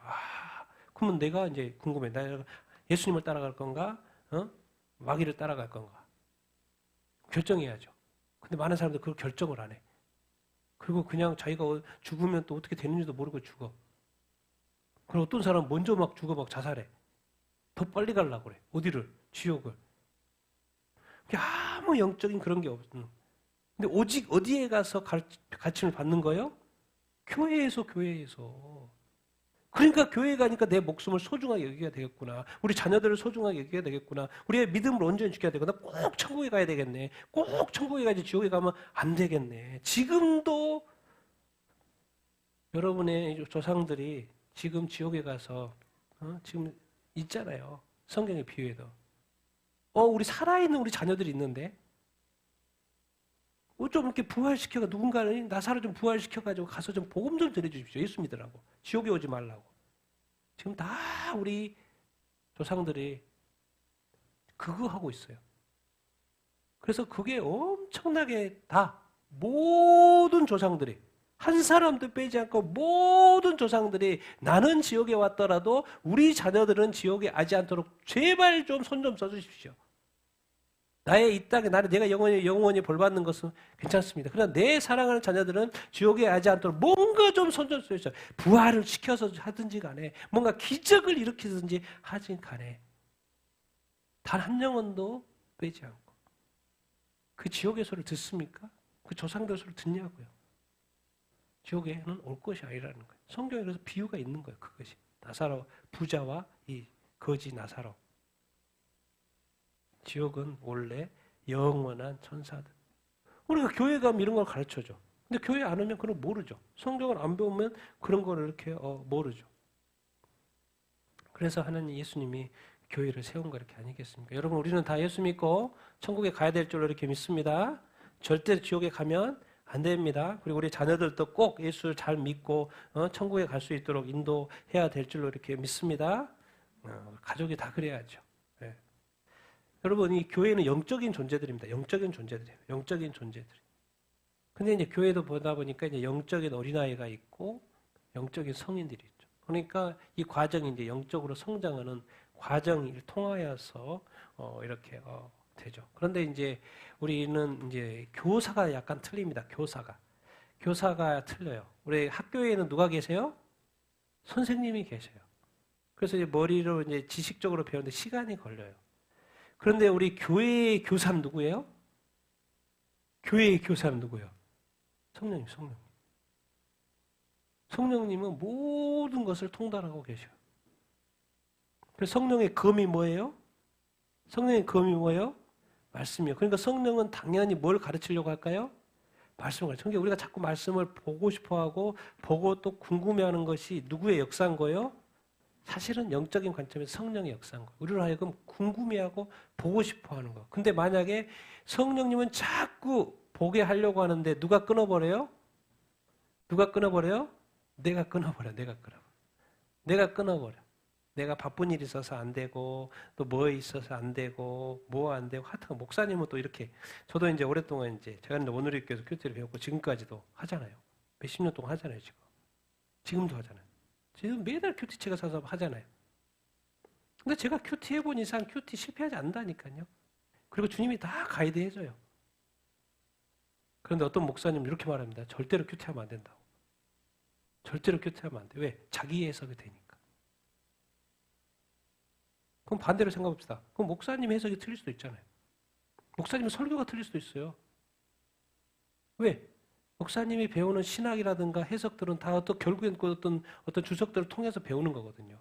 그러면 내가 이제 궁금해. 내가 예수님을 따라갈 건가? 마귀를 따라갈 건가? 결정해야죠. 근데 많은 사람들 그걸 결정을 안 해. 그리고 그냥 자기가 죽으면 또 어떻게 되는지도 모르고 죽어. 그리고 어떤 사람은 먼저 막 죽어 막 자살해. 더 빨리 가려고 그래. 어디를? 지옥을. 아무 영적인 그런 게 없는. 근데 오직 어디에 가서 가르침을 받는 거예요? 교회에서. 그러니까 교회 가니까 내 목숨을 소중하게 여기게 되겠구나. 우리 자녀들을 소중하게 여기게 되겠구나. 우리의 믿음을 온전히 지켜야 되구나. 꼭 천국에 가야 되겠네. 꼭 천국에 가야지 지옥에 가면 안 되겠네. 지금도 여러분의 조상들이 지금 지옥에 가서 지금 있잖아요. 성경의 비유에도. 우리 살아있는 우리 자녀들이 있는데 좀 이렇게 부활시켜가 누군가는 나사를 좀 부활시켜가지고 가서 좀 복음 좀 전해주십시오. 예수 믿으라고. 지옥에 오지 말라고. 지금 다 우리 조상들이 그거 하고 있어요. 그래서 그게 엄청나게 다 모든 조상들이 한 사람도 빼지 않고 모든 조상들이 나는 지옥에 왔더라도 우리 자녀들은 지옥에 가지 않도록 제발 좀 손 좀 써주십시오. 나의 이 땅에 내가 영원히 벌 받는 것은 괜찮습니다. 그러나 내 사랑하는 자녀들은 지옥에 가지 않도록 뭔가 좀 손 좀 써주십시오. 부활을 시켜서 하든지 간에 뭔가 기적을 일으키든지 하진 간에 단 한 영혼도 빼지 않고 그 지옥의 소리를 듣습니까? 그 조상들 소리를 듣냐고요. 지옥에는 올 것이 아니라는 거예요. 성경에 그래서 비유가 있는 거예요. 그것이 나사로 부자와 이 거지 나사로. 지옥은 원래 영원한 천사들. 우리가 교회 가면 이런 걸 가르쳐줘. 근데 교회 안 오면 그런 거 모르죠. 성경을 안 배우면 그런 걸 이렇게 모르죠. 그래서 하나님 예수님이 교회를 세운 거 이렇게 아니겠습니까? 여러분 우리는 다 예수 믿고 천국에 가야 될 줄로 이렇게 믿습니다. 절대 지옥에 가면 안 됩니다. 그리고 우리 자녀들도 꼭 예수를 잘 믿고 천국에 갈 수 있도록 인도해야 될 줄로 이렇게 믿습니다. 가족이 다 그래야죠. 네. 여러분 이 교회는 영적인 존재들입니다. 영적인 존재들이에요. 영적인 존재들. 근데 이제 교회도 보다 보니까 이제 영적인 어린아이가 있고 영적인 성인들이 있죠. 그러니까 이 과정이 이제 영적으로 성장하는 과정을 통하여서 이렇게 되죠. 그런데 이제 우리는 이제 교사가 약간 틀립니다. 교사가 틀려요. 우리 학교에는 누가 계세요? 선생님이 계세요. 그래서 이제 머리로 이제 지식적으로 배우는데 시간이 걸려요. 그런데 우리 교회의 교사는 누구예요? 교회의 교사는 누구예요? 성령님. 성령님은 모든 것을 통달하고 계셔요. 그래서 성령의 검이 뭐예요? 성령의 검이 뭐예요? 말씀이요. 그러니까 성령은 당연히 뭘 가르치려고 할까요? 말씀을 가르쳐. 그러니까 우리가 자꾸 말씀을 보고 싶어하고 보고 또 궁금해하는 것이 누구의 역사인 거예요? 사실은 영적인 관점에서 성령의 역사인 거예요. 우리로 하여금 궁금해하고 보고 싶어하는 거. 근데 만약에 성령님은 자꾸 보게 하려고 하는데 누가 끊어버려요? 누가 끊어버려요? 내가 끊어버려. 내가 끊어버려. 내가 바쁜 일이 있어서 안 되고 또 뭐에 있어서 안 되고 뭐 안 되고 하여튼 목사님은 또 이렇게 저도 이제 오랫동안 이제 제가 오늘교회에서 큐티를 배웠고 지금까지도 하잖아요. 몇십 년 동안 하잖아요, 지금도 하잖아요. 지금 매달 큐티 제가 사서 하잖아요. 근데 제가 큐티 해본 이상 큐티 실패하지 않는다니까요. 그리고 주님이 다 가이드 해줘요. 그런데 어떤 목사님은 이렇게 말합니다. 절대로 큐티하면 안 된다고. 절대로 큐티하면 안 돼. 왜? 자기 해석이 되니까. 그럼 반대로 생각합시다. 그럼 목사님 해석이 틀릴 수도 있잖아요. 목사님 설교가 틀릴 수도 있어요. 왜? 목사님이 배우는 신학이라든가 해석들은 다 결국엔 어떤 주석들을 통해서 배우는 거거든요.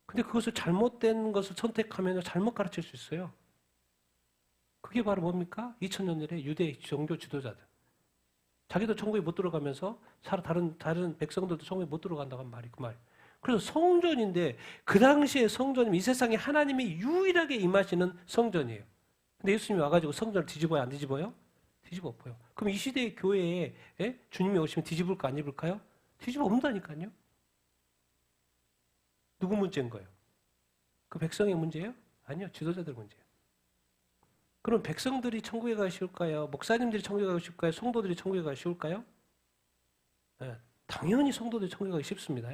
근데 그것을 잘못된 것을 선택하면 잘못 가르칠 수 있어요. 그게 바로 뭡니까? 2000년 전에 유대 종교 지도자들. 자기도 천국에 못 들어가면서 다른 백성들도 천국에 못 들어간다고 한 말이 그 말. 그래서 성전인데 그 당시에 성전이면 이 세상에 하나님이 유일하게 임하시는 성전이에요. 근데 예수님이 와가지고 성전을 뒤집어요? 안 뒤집어요? 뒤집어 엎어요. 그럼 이 시대의 교회에 주님이 오시면 뒤집을까 안 뒤집을까요? 뒤집어 엎는다니까요. 누구 문제인 거예요? 그 백성의 문제예요? 아니요. 지도자들 문제예요. 그럼 백성들이 천국에 가기 쉬울까요? 목사님들이 천국에 가기 쉬울까요? 성도들이 천국에 가기 쉬울까요? 네, 당연히 성도들이 천국에 가기 쉽습니다.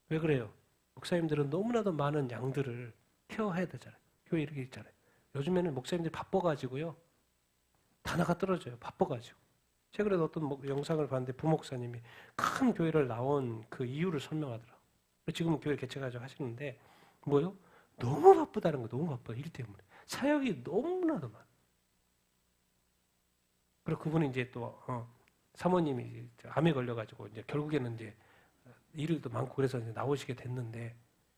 왜 그래요? 목사님들은 너무나도 많은 양들을 케어해야 되잖아요. 교회 이렇게 있잖아요. 요즘에는 목사님들이 바빠가지고요. 단어가 떨어져요. 바빠가지고. 최근에 어떤 영상을 봤는데 부목사님이 큰 교회를 나온 그 이유를 설명하더라고요. 지금은 교회 개척하자고 하시는데 뭐요? 너무 바쁘다는 거, 너무 바빠. 일 때문에. 사역이 너무나도 많아. 그리고 그분은 이제 또 사모님이 암에 걸려가지고 이제 결국에는 이제 일도 많고 그래서 이제 나오시게 됐는데,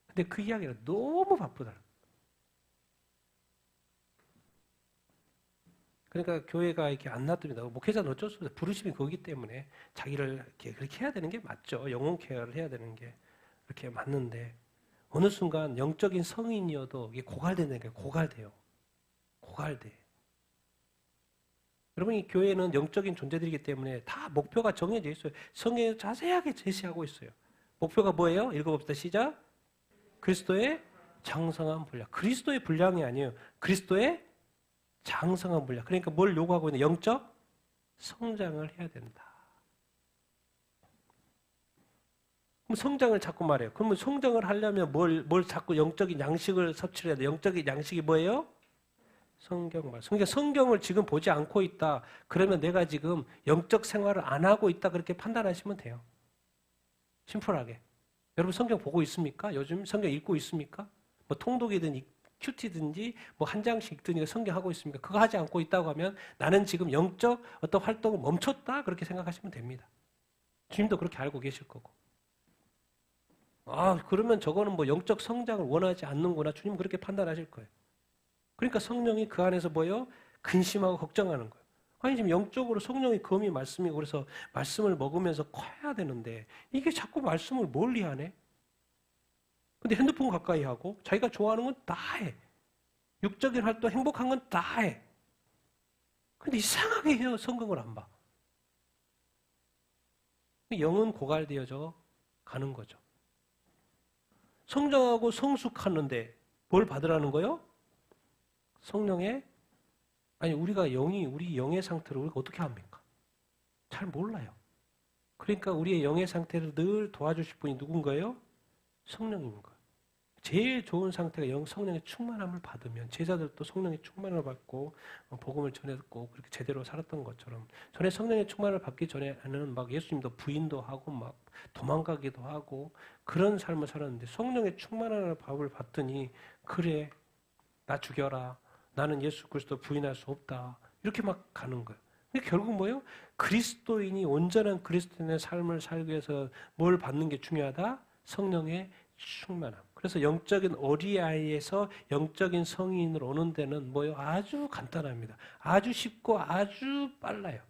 근데 그 이야기가 너무 바쁘다. 그러니까 교회가 이렇게 안 놔둡니다. 목회자는 어쩔 수 없어요. 부르심이 거기 때문에 자기를 이렇게 그렇게 해야 되는 게 맞죠. 영혼 케어를 해야 되는 게 그렇게 맞는데 어느 순간 영적인 성인이어도 이게 고갈된다니까. 고갈돼요. 고갈돼. 여러분, 이 교회는 영적인 존재들이기 때문에 다 목표가 정해져 있어요. 성경에 자세하게 제시하고 있어요. 목표가 뭐예요? 읽어봅시다. 시작. 그리스도의 장성한 분량. 그리스도의 분량이 아니에요. 그리스도의 장성한 분량. 그러니까 뭘 요구하고 있는? 영적 성장을 해야 된다. 그럼 성장을 자꾸 말해요. 그러면 성장을 하려면 뭘 자꾸 영적인 양식을 섭취해야 돼? 영적인 양식이 뭐예요? 성경 말. 그러니까 성경을 지금 보지 않고 있다. 그러면 내가 지금 영적 생활을 안 하고 있다. 그렇게 판단하시면 돼요. 심플하게. 여러분 성경 보고 있습니까? 요즘 성경 읽고 있습니까? 뭐 통독이든 큐티든지 뭐 한 장씩 읽든지 성경 하고 있습니까? 그거 하지 않고 있다고 하면 나는 지금 영적 어떤 활동을 멈췄다. 그렇게 생각하시면 됩니다. 주님도 그렇게 알고 계실 거고. 그러면 저거는 뭐 영적 성장을 원하지 않는구나. 주님 그렇게 판단하실 거예요. 그러니까 성령이 그 안에서 뭐예요? 근심하고 걱정하는 거예요. 아니 지금 영적으로 성령이 검이 말씀이고 그래서 말씀을 먹으면서 커야 되는데 이게 자꾸 말씀을 멀리 하네. 근데 핸드폰 가까이 하고 자기가 좋아하는 건 다 해. 육적인 활동, 행복한 건 다 해. 근데 이상하게 해요. 성경을 안 봐. 영은 고갈되어져 가는 거죠. 성장하고 성숙하는데 뭘 받으라는 거예요? 성령의 우리 영의 상태를 우리가 어떻게 합니까? 잘 몰라요. 그러니까 우리의 영의 상태를 늘 도와주실 분이 누군가요? 성령인 거예요. 제일 좋은 상태가 성령의 충만함을 받으면 제자들도 성령의 충만함을 받고 복음을 전했고 그렇게 제대로 살았던 것처럼 전에 성령의 충만을 받기 전에는 막 예수님도 부인도 하고 막 도망가기도 하고 그런 삶을 살았는데 성령의 충만함을 밥을 받더니 그래 나 죽여라 나는 예수 그리스도 부인할 수 없다 이렇게 막 가는 거예요. 근데 결국 뭐예요? 그리스도인이 온전한 그리스도인의 삶을 살기 위해서 뭘 받는 게 중요하다? 성령의 충만함. 그래서 영적인 어린아이에서 영적인 성인으로 오는 데는 뭐예요? 아주 간단합니다. 아주 쉽고 아주 빨라요.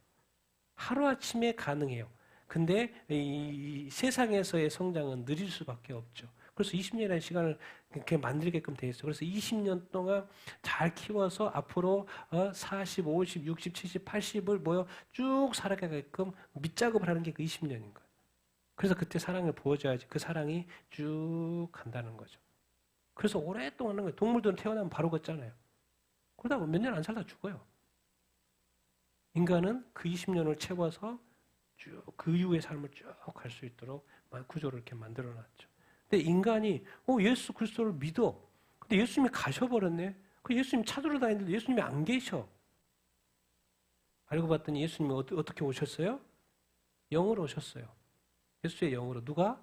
하루아침에 가능해요. 근데 이 세상에서의 성장은 느릴 수밖에 없죠. 그래서 20년이라는 시간을 이렇게 만들게끔 돼 있어요. 그래서 20년 동안 잘 키워서 앞으로 40, 50, 60, 70, 80을 뭐요? 쭉 살아가게끔 밑작업을 하는 게 그 20년인 거예요. 그래서 그때 사랑을 보여줘야지 그 사랑이 쭉 간다는 거죠. 그래서 오랫동안 하는 거예요. 동물들은 태어나면 바로 걷잖아요. 그러다 보면 몇 년 안 살다 죽어요. 인간은 그 20년을 채워서 쭉 그 이후의 삶을 쭉 갈 수 있도록 구조를 이렇게 만들어 놨죠. 근데 인간이 예수 그리스도를 믿어. 근데 예수님이 가셔버렸네. 그 예수님 찾으러 다니는데 예수님이 안 계셔. 알고 봤더니 예수님이 어떻게 오셨어요? 영으로 오셨어요. 예수의 영으로. 누가?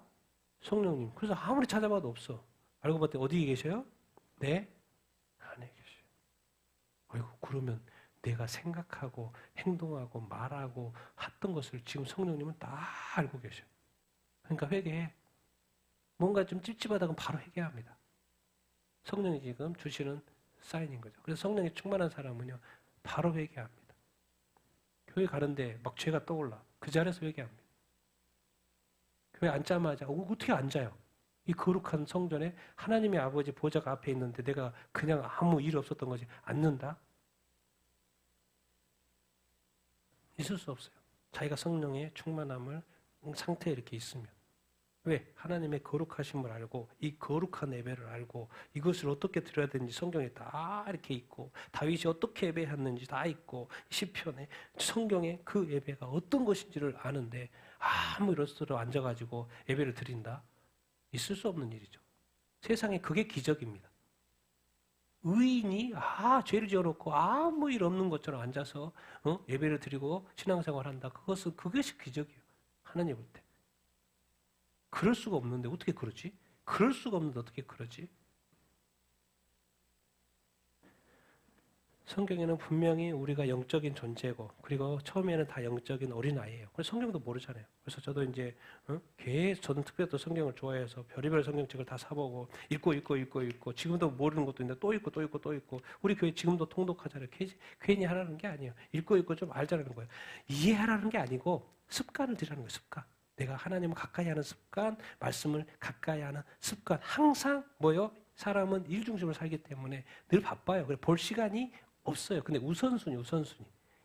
성령님. 그래서 아무리 찾아봐도 없어. 알고 봤더니 어디에 계셔요? 내 안에 계셔요. 아이고, 그러면 내가 생각하고 행동하고 말하고 했던 것을 지금 성령님은 다 알고 계셔요. 그러니까 회개해. 뭔가 좀 찝찝하다면 바로 회개합니다. 성령이 지금 주시는 사인인 거죠. 그래서 성령이 충만한 사람은요, 바로 회개합니다. 교회 가는데 막 죄가 떠올라. 그 자리에서 회개합니다. 교회 앉자마자 어떻게 앉아요? 이 거룩한 성전에 하나님의 아버지 보좌가 앞에 있는데 내가 그냥 아무 일 없었던 거지 앉는다? 있을 수 없어요. 자기가 성령의 충만함을 상태에 이렇게 있으면. 왜? 하나님의 거룩하심을 알고 이 거룩한 예배를 알고 이것을 어떻게 드려야 되는지 성경에 다 이렇게 있고 다윗이 어떻게 예배했는지 다 있고 시편에 성경에 그 예배가 어떤 것인지를 아는데 아무 이렇스로 앉아가지고 예배를 드린다? 있을 수 없는 일이죠. 세상에 그게 기적입니다. 의인이 죄를 지어놓고 아무 일 없는 것처럼 앉아서 예배를 드리고 신앙생활한다. 그것이 기적이에요. 하나님 볼 때. 그럴 수가 없는데 어떻게 그러지? 그럴 수가 없는데 어떻게 그러지? 성경에는 분명히 우리가 영적인 존재고 그리고 처음에는 다 영적인 어린아이예요. 그래서 성경도 모르잖아요. 그래서 저도 이제 저는 특별히 또 성경을 좋아해서 별의별 성경책을 다 사보고 읽고 지금도 모르는 것도 있는데 또 읽고 우리 교회 지금도 통독하잖아요. 괜히 하라는 게 아니에요. 읽고 좀 알자라는 거예요. 이해하라는 게 아니고 습관을 들이라는 거예요. 습관. 내가 하나님을 가까이 하는 습관, 말씀을 가까이 하는 습관. 항상 뭐요? 사람은 일 중심으로 살기 때문에 늘 바빠요. 그래서 볼 시간이 없어요. 근데 우선순위.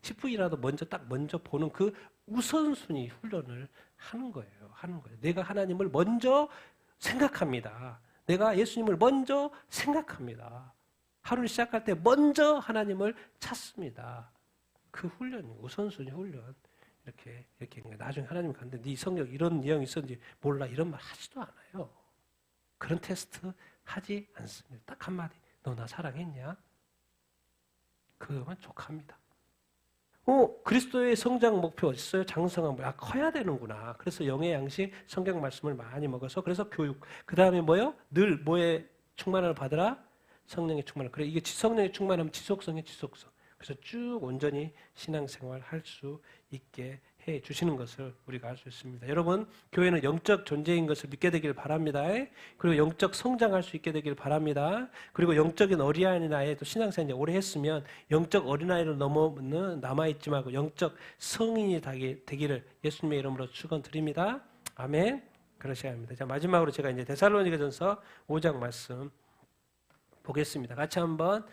10분이라도 먼저 보는 그 우선순위 훈련을 하는 거예요. 내가 하나님을 먼저 생각합니다. 내가 예수님을 먼저 생각합니다. 하루를 시작할 때 먼저 하나님을 찾습니다. 그 훈련이 우선순위 훈련. 이렇게 나중에 하나님 갔는데 네 성경 이런 내용이 있었는지 몰라 이런 말 하지도 않아요. 그런 테스트 하지 않습니다. 딱 한마디. 너 나 사랑했냐? 그거만 족합니다. 그리스도의 성장 목표 어딨어요? 장성한 뭐 커야 되는구나. 그래서 영의 양식 성경 말씀을 많이 먹어서 그래서 교육. 그 다음에 뭐요? 늘 뭐에 충만함을 받으라? 성령의 충만함. 그래 이게 성령의 충만함 지속성의 지속성. 그래서 쭉 온전히 신앙생활 할 수 있게 해 주시는 것을 우리가 알 수 있습니다. 여러분, 교회는 영적 존재인 것을 믿게 되길 바랍니다. 그리고 영적 성장할 수 있게 되길 바랍니다. 그리고 영적인 어린아이에 또 신앙생활 이제 오래 했으면 영적 어린아이를 넘어는 남아있지 말고 영적 성인이 되기를 예수님의 이름으로 축원드립니다. 아멘. 그러셔야 합니다. 자, 마지막으로 제가 이제 데살로니가전서 5장 말씀 보겠습니다. 같이 한번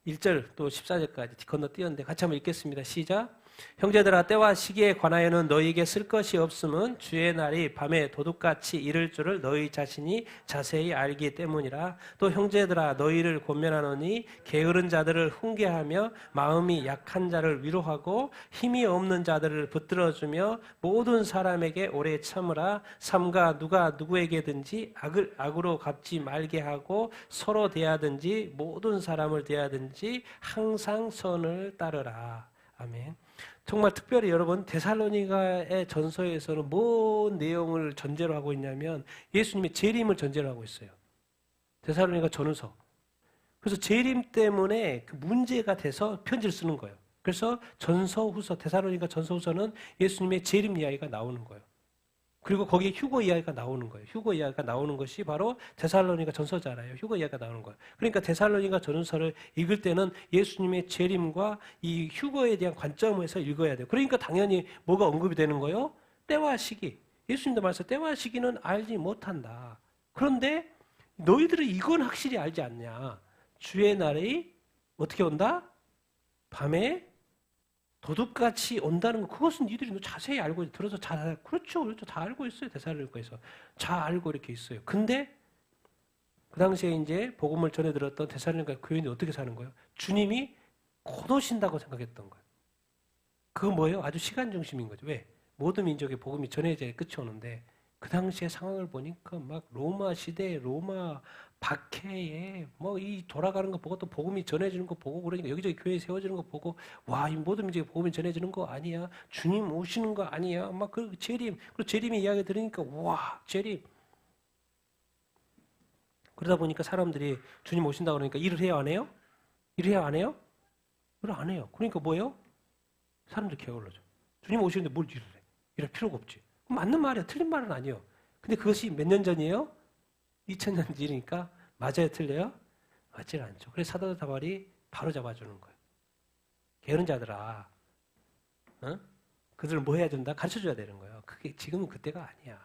1절 또 14절까지 건너뛰었는데 같이 한번 읽겠습니다. 시작. 형제들아 때와 시기에 관하여는 너희에게 쓸 것이 없음은 주의 날이 밤에 도둑같이 이를 줄을 너희 자신이 자세히 알기 때문이라. 또 형제들아 너희를 권면하노니 게으른 자들을 훈계하며 마음이 약한 자를 위로하고 힘이 없는 자들을 붙들어주며 모든 사람에게 오래 참으라. 삼가 누가 누구에게든지 악으로 갚지 말게 하고 서로 대하든지 모든 사람을 대하든지 항상 선을 따르라. 아멘. 정말 특별히 여러분 데살로니가의 전서에서는 뭔 내용을 전제로 하고 있냐면 예수님의 재림을 전제로 하고 있어요. 데살로니가 전서. 그래서 재림 때문에 그 문제가 돼서 편지를 쓰는 거예요. 그래서 전서후서 데살로니가 전서후서는 예수님의 재림 이야기가 나오는 거예요. 그리고 거기에 휴거 이야기가 나오는 거예요. 휴거 이야기가 나오는 것이 바로 데살로니가 전서잖아요. 휴거 이야기가 나오는 거예요. 그러니까 데살로니가 전서를 읽을 때는 예수님의 재림과 이 휴거에 대한 관점에서 읽어야 돼요. 그러니까 당연히 뭐가 언급이 되는 거예요? 때와 시기. 예수님도 말씀 때와 시기는 알지 못한다. 그런데 너희들은 이건 확실히 알지 않냐. 주의 날이 어떻게 온다? 밤에 도둑같이 온다는 거, 그것은 니들이 자세히 알고 들어서 그렇죠. 다 알고 있어요. 데살로니가에서 잘 알고 이렇게 있어요. 근데 그 당시에 이제 복음을 전해 들었던 데살로니가 교인이 어떻게 사는 거예요? 주님이 곧 오신다고 생각했던 거예요. 그건 뭐예요? 아주 시간 중심인 거죠. 왜? 모든 민족의 복음이 전해져야 끝이 오는데 그 당시의 상황을 보니까 막 로마 시대, 로마 박해에 뭐 이 돌아가는 거 보고 또 복음이 전해지는 거 보고 그러니까 여기저기 교회 세워지는 거 보고 와, 이 모든 민족의 복음이 전해지는 거 아니야? 주님 오시는 거 아니야? 막 그 재림, 그리고 재림의 이야기 들으니까 와, 재림. 그러다 보니까 사람들이 주님 오신다 그러니까 일을 해요, 안 해요? 일을 해요, 안 해요? 일을 안 해요. 그러니까 뭐예요? 사람들이 게을러져. 주님 오시는데 뭘 일을 해? 일할 필요가 없지. 맞는 말이야. 틀린 말은 아니에요. 근데 그것이 몇 년 전이에요? 2000년 전이니까 맞아요? 틀려요? 맞지는 않죠. 그래서 사도 바울이 바로 잡아주는 거예요. 게으른 자들아, 그들을 뭐 해야 된다? 가르쳐줘야 되는 거예요. 그게 지금은 그때가 아니야.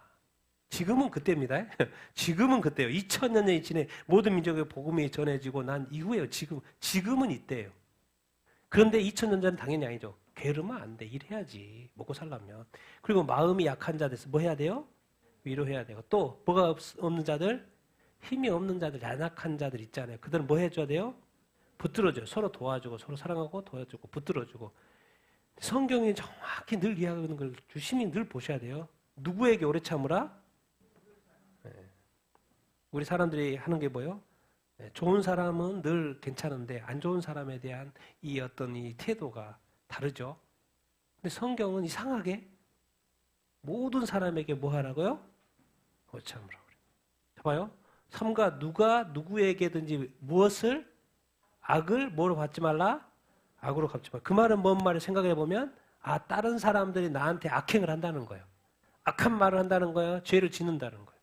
지금은 그때입니다. 지금은 그때요. 2000년이 지내 모든 민족에 복음이 전해지고 난 이후에요. 지금은 이때예요. 그런데 2000년 전은 당연히 아니죠. 게으르면 안 돼. 일해야지. 먹고 살려면. 그리고 마음이 약한 자들에서 뭐 해야 돼요? 위로해야 되고. 또 뭐가 없는 자들? 힘이 없는 자들, 연약한 자들 있잖아요. 그들은 뭐 해줘야 돼요? 붙들어줘요. 서로 도와주고 서로 사랑하고 도와주고 붙들어주고. 성경이 정확히 늘 이야기하는 걸 유심히 늘 보셔야 돼요. 누구에게 오래 참으라? 네. 우리 사람들이 하는 게 뭐예요? 네. 좋은 사람은 늘 괜찮은데 안 좋은 사람에 대한 이 어떤 이 태도가 다르죠. 근데 성경은 이상하게 모든 사람에게 뭐 하라고요? 오래 참으라고 그래요. 봐봐요. 삼가 누가 누구에게든지 무엇을 악을 뭐로 받지 말라? 악으로 갚지 말라. 그 말은 뭔 말을 생각해 보면 다른 사람들이 나한테 악행을 한다는 거예요. 악한 말을 한다는 거예요. 죄를 짓는다는 거예요.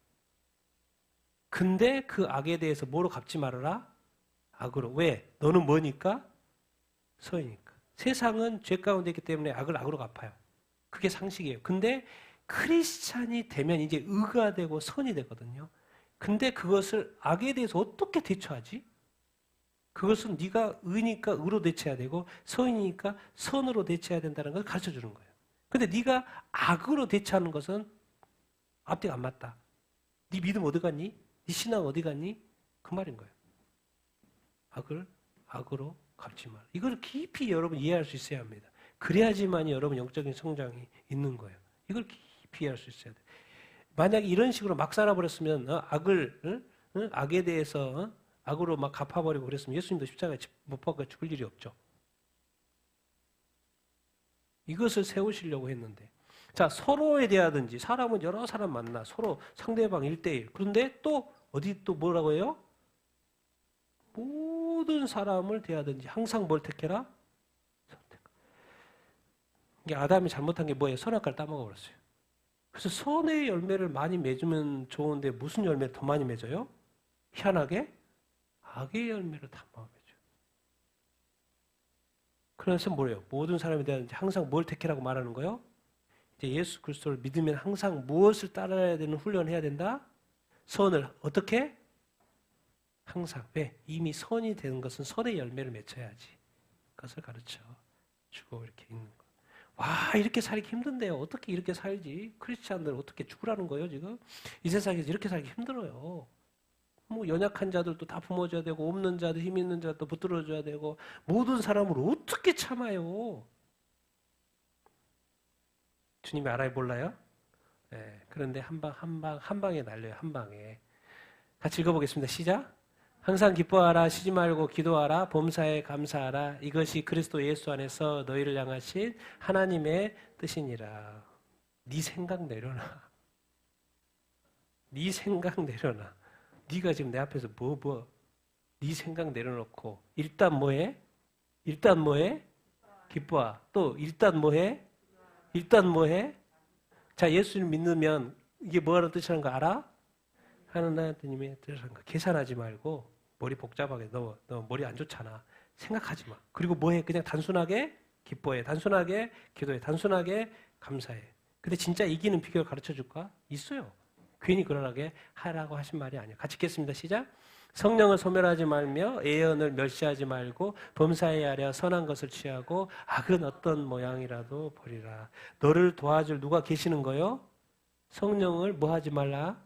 근데 그 악에 대해서 뭐로 갚지 말아라? 악으로. 왜? 너는 뭐니까? 선이니까. 세상은 죄 가운데 있기 때문에 악을 악으로 갚아요. 그게 상식이에요. 근데 크리스찬이 되면 이제 의가 되고 선이 되거든요. 근데 그것을 악에 대해서 어떻게 대처하지? 그것은 네가 의니까 의로 대처해야 되고 선이니까 선으로 대처해야 된다는 걸 가르쳐 주는 거예요. 근데 네가 악으로 대처하는 것은 앞뒤가 안 맞다. 네 믿음 어디 갔니? 네 신앙 어디 갔니? 그 말인 거예요. 악을 악으로 갚지 마라. 이걸 깊이 여러분 이해할 수 있어야 합니다. 그래야지만 여러분 영적인 성장이 있는 거예요. 이걸 깊이 이해할 수 있어야 돼요. 만약에 이런 식으로 막 살아버렸으면 악에 대해서 악으로 막 갚아버리고 그랬으면 예수님도 십자가에 못 박아 죽을 일이 없죠. 이것을 세우시려고 했는데 자 서로에 대하든지 사람은 여러 사람 만나 서로 상대방 1대1 그런데 또 어디 또 뭐라고 해요? 모든 사람을 대하든지 항상 뭘 택해라? 선택. 이게 아담이 잘못한 게 뭐예요? 선악과를 따먹어버렸어요. 그래서 선의 열매를 많이 맺으면 좋은데 무슨 열매를 더 많이 맺어요? 희한하게 악의 열매를 다 맺어요. 그래서 뭐예요? 모든 사람에 대한 항상 뭘 택해라고 말하는 거예요? 이제 예수 그리스도를 믿으면 항상 무엇을 따라야 되는 훈련을 해야 된다? 선을 어떻게? 항상. 왜? 이미 선이 되는 것은 선의 열매를 맺어야지. 그것을 가르쳐 주고 이렇게 있는 거. 와 이렇게 살기 힘든데요. 어떻게 이렇게 살지? 크리스찬들 어떻게 죽으라는 거예요 지금? 이 세상에서 이렇게 살기 힘들어요. 뭐 연약한 자들도 다 품어줘야 되고 없는 자들 힘 있는 자도 붙들어줘야 되고 모든 사람을 어떻게 참아요? 주님이 알아요 몰라요? 네, 그런데 한 방에 날려요. 한 방에. 같이 읽어보겠습니다. 시작. 항상 기뻐하라 쉬지 말고 기도하라 범사에 감사하라 이것이 그리스도 예수 안에서 너희를 향하신 하나님의 뜻이니라. 네 생각 내려놔. 네 생각 내려놔. 네가 지금 내 앞에서 네 생각 내려놓고 일단 뭐해? 일단 뭐해? 기뻐하. 또 일단 뭐해? 일단 뭐해? 자 예수를 믿으면 이게 뭐하는 뜻이라는 거 알아? 하나님의 뜻이라는 거 계산하지 말고 머리 복잡하게 너 머리 안 좋잖아. 생각하지 마. 그리고 뭐해? 그냥 단순하게 기뻐해. 단순하게 기도해. 단순하게 감사해. 근데 진짜 이기는 비결 가르쳐 줄까? 있어요. 괜히 그러하게 하라고 하신 말이 아니에요. 같이 읽겠습니다. 시작. 성령을 소멸하지 말며 예언을 멸시하지 말고 범사에 하려 선한 것을 취하고 악은 어떤 모양이라도 버리라. 너를 도와줄 누가 계시는 거요? 성령을 뭐 하지 말라?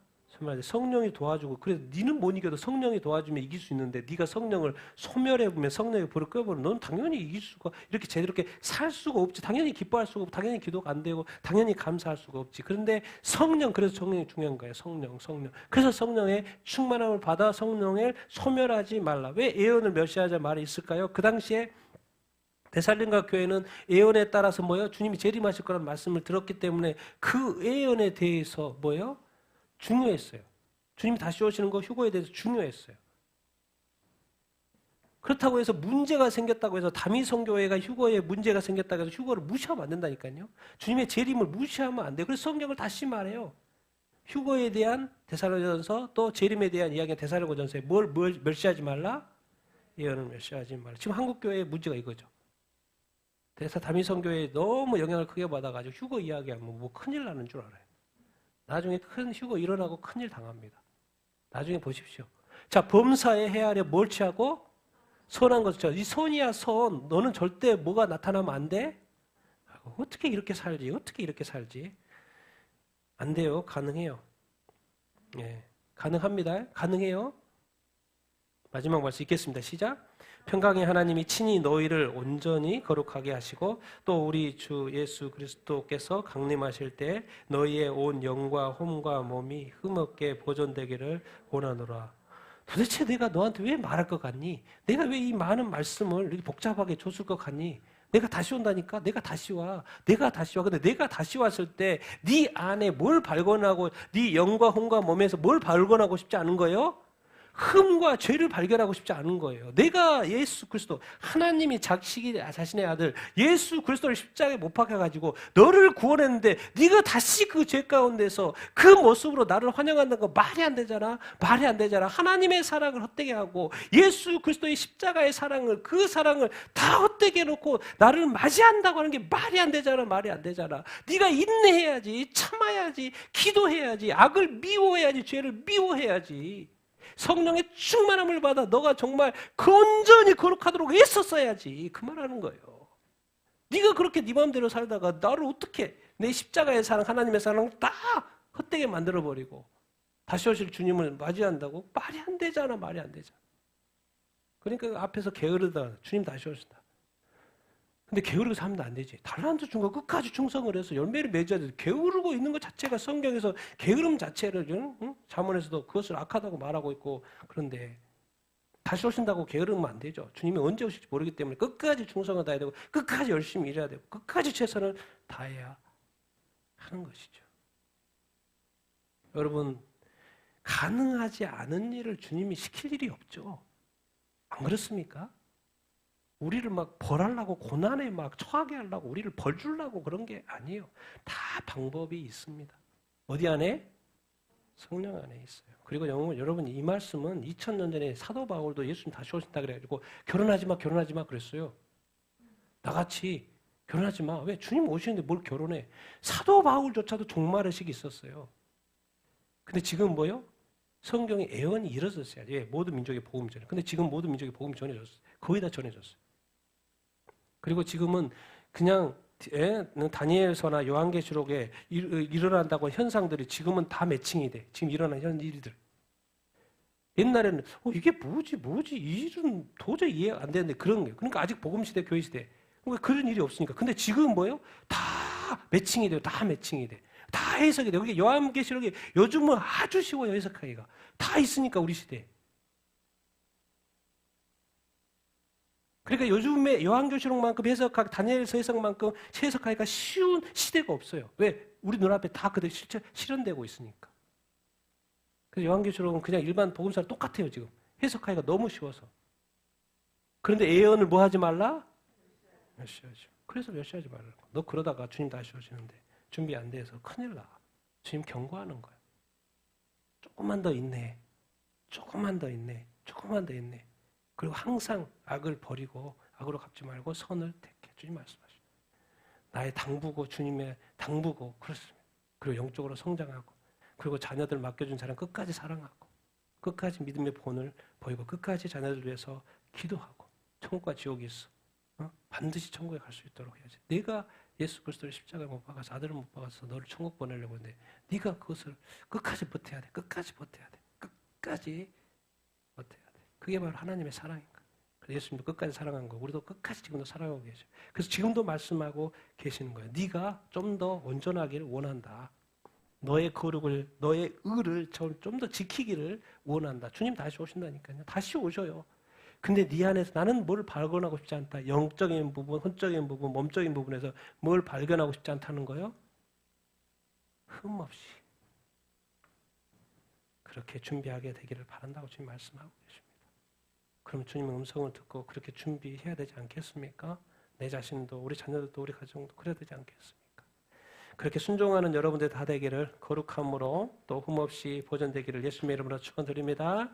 성령이 도와주고 그래서 니는 못 이겨도 성령이 도와주면 이길 수 있는데 네가 성령을 소멸해보면 성령의 불을 꺼버리면 넌 당연히 이길 수가 이렇게 제대로 이렇게 살 수가 없지. 당연히 기뻐할 수가 없고 당연히 기도가 안 되고 당연히 감사할 수가 없지. 그런데 성령 그래서 성령이 중요한 거예요. 성령 그래서 성령의 충만함을 받아 성령을 소멸하지 말라. 왜 예언을 멸시하자 말이 있을까요? 그 당시에 데살림가 교회는 예언에 따라서 뭐예요? 주님이 재림하실 거라는 말씀을 들었기 때문에 그 예언에 대해서 뭐예요? 중요했어요. 주님이 다시 오시는 거 휴거에 대해서 중요했어요. 그렇다고 해서 문제가 생겼다고 해서 다미성교회가 휴거에 문제가 생겼다고 해서 휴거를 무시하면 안 된다니까요. 주님의 재림을 무시하면 안 돼요. 그래서 성경을 다시 말해요. 휴거에 대한 데살로니가전서 또 재림에 대한 이야기는 데살로니가전서에 뭘 멸시하지 말라? 예언을 멸시하지 말라. 지금 한국교회의 문제가 이거죠. 그래서 다미성교회에 너무 영향을 크게 받아가지고 휴거 이야기하면 뭐 큰일 나는 줄 알아요. 나중에 큰 휴거 일어나고 큰일 당합니다. 나중에 보십시오. 자, 범사에 헤아려 뭘 취하고? 선한 것을. 이 선이야 선. 너는 절대 뭐가 나타나면 안 돼? 어떻게 이렇게 살지? 어떻게 이렇게 살지? 안 돼요. 가능해요. 예, 가능합니다. 가능해요. 마지막 말씀 읽겠습니다. 시작. 평강의 하나님이 친히 너희를 온전히 거룩하게 하시고 또 우리 주 예수 그리스도께서 강림하실 때 너희의 온 영과 혼과 몸이 흠없게 보존되기를 원하노라. 도대체 내가 너한테 왜 말할 것 같니? 내가 왜 이 많은 말씀을 이렇게 복잡하게 줬을 것 같니? 내가 다시 온다니까? 내가 다시 와. 내가 다시 와. 근데 내가 다시 왔을 때 네 안에 뭘 발견하고 네 영과 혼과 몸에서 뭘 발견하고 싶지 않은 거예요? 흠과 죄를 발견하고 싶지 않은 거예요. 내가 예수 그리스도 하나님이 자신의 아들 예수 그리스도를 십자가에 못 박아가지고 너를 구원했는데 네가 다시 그 죄 가운데서 그 모습으로 나를 환영한다는 거 말이 안 되잖아. 말이 안 되잖아. 하나님의 사랑을 헛되게 하고 예수 그리스도의 십자가의 사랑을 그 사랑을 다 헛되게 해놓고 나를 맞이한다고 하는 게 말이 안 되잖아. 말이 안 되잖아. 네가 인내해야지. 참아야지. 기도해야지. 악을 미워해야지. 죄를 미워해야지. 성령의 충만함을 받아 너가 정말 온전히 거룩하도록 애썼어야지. 그 말하는 거예요. 네가 그렇게 네 마음대로 살다가 나를 어떻게 내 십자가의 사랑 하나님의 사랑을 다 헛되게 만들어버리고 다시 오실 주님을 맞이한다고? 말이 안 되잖아. 말이 안 되잖아. 그러니까 앞에서 게으르다. 주님 다시 오신다. 근데 게으르게 살면 안 되지. 달란트 준 거 끝까지 충성을 해서 열매를 맺어야 돼. 게으르고 있는 것 자체가 성경에서 게으름 자체를 잠언에서도 그것을 악하다고 말하고 있고 그런데 다시 오신다고 게으르면 안 되죠. 주님이 언제 오실지 모르기 때문에 끝까지 충성을 다해야 되고 끝까지 열심히 일해야 되고 끝까지 최선을 다해야 하는 것이죠. 여러분 가능하지 않은 일을 주님이 시킬 일이 없죠. 안 그렇습니까? 우리를 막 벌하려고 고난에 막 처하게 하려고 우리를 벌 주려고 그런 게 아니에요. 다 방법이 있습니다. 어디 안에? 성령 안에 있어요. 그리고 여러분 이 말씀은 2000년 전에 사도 바울도 예수님 다시 오신다 그래가지고 결혼하지 마 그랬어요. 나같이 결혼하지 마. 왜? 주님 오시는데 뭘 결혼해? 사도 바울조차도 종말의식이 있었어요. 근데 지금 뭐요? 성경에 애언이 이뤄졌어요. 예, 모든 민족의 복음이 전해. 근데 지금 모든 민족의 복음이 전해졌어요. 거의 다 전해졌어요. 그리고 지금은 그냥 다니엘서나 요한계시록에 일어난다고 현상들이 지금은 다 매칭이 돼. 지금 일어난 현 일들. 옛날에는 이게 뭐지 이 일은 도저히 이해가 안 되는데 그런 거예요. 그러니까 아직 복음시대 교회시대. 그러니까 그런 일이 없으니까. 근데 지금 뭐예요? 다 매칭이 돼요. 다 매칭이 돼. 다 해석이 돼요. 그러니까 요한계시록이 요즘은 아주 쉬워요. 해석하기가. 다 있으니까 우리 시대에. 그러니까 요즘에 요한계시록만큼 해석하기, 다니엘서 해석만큼 해석하기가 쉬운 시대가 없어요. 왜? 우리 눈앞에 다 그대로 실현되고 있으니까. 그래서 요한계시록은 그냥 일반 복음서랑 똑같아요, 지금. 해석하기가 너무 쉬워서. 그런데 예언을 뭐 하지 말라? 멸시하지. 그래서 멸시하지 말라고. 너 그러다가 주님 다시 오시는데 준비 안 돼서 큰일 나. 주님 경고하는 거야. 조금만 더 인내해. 조금만 더 인내해. 조금만 더 인내해. 그리고 항상 악을 버리고 악으로 갚지 말고 선을 택해. 주님 말씀하시죠. 나의 당부고 주님의 당부고 그렇습니다. 그리고 영적으로 성장하고 그리고 자녀들 맡겨준 사람 끝까지 사랑하고 끝까지 믿음의 본을 보이고 끝까지 자녀들 위해서 기도하고 천국과 지옥이 있어. 반드시 천국에 갈 수 있도록 해야지. 내가 예수 그리스도를 십자가에 못 박아서 아들을 못 박아서 너를 천국 보내려고 했는데 네가 그것을 끝까지 버텨야 돼. 끝까지 버텨야 돼. 끝까지 버텨야 돼. 그게 바로 하나님의 사랑인 거예요. 예수님도 끝까지 사랑한 거예요. 우리도 끝까지 지금도 사랑하고 계셔요. 그래서 지금도 말씀하고 계시는 거예요. 네가 좀 더 온전하기를 원한다. 너의 거룩을, 너의 의를 좀 더 지키기를 원한다. 주님 다시 오신다니까요. 다시 오셔요. 근데 네 안에서 나는 뭘 발견하고 싶지 않다. 영적인 부분, 혼적인 부분, 몸적인 부분에서 뭘 발견하고 싶지 않다는 거예요. 흠 없이 그렇게 준비하게 되기를 바란다고 주님 말씀하고 계십니다. 그럼 주님의 음성을 듣고 그렇게 준비해야 되지 않겠습니까? 내 자신도 우리 자녀들도 우리 가정도 그래야 되지 않겠습니까? 그렇게 순종하는 여러분들 다 되기를 거룩함으로 또 흠없이 보존되기를 예수님의 이름으로 축원드립니다.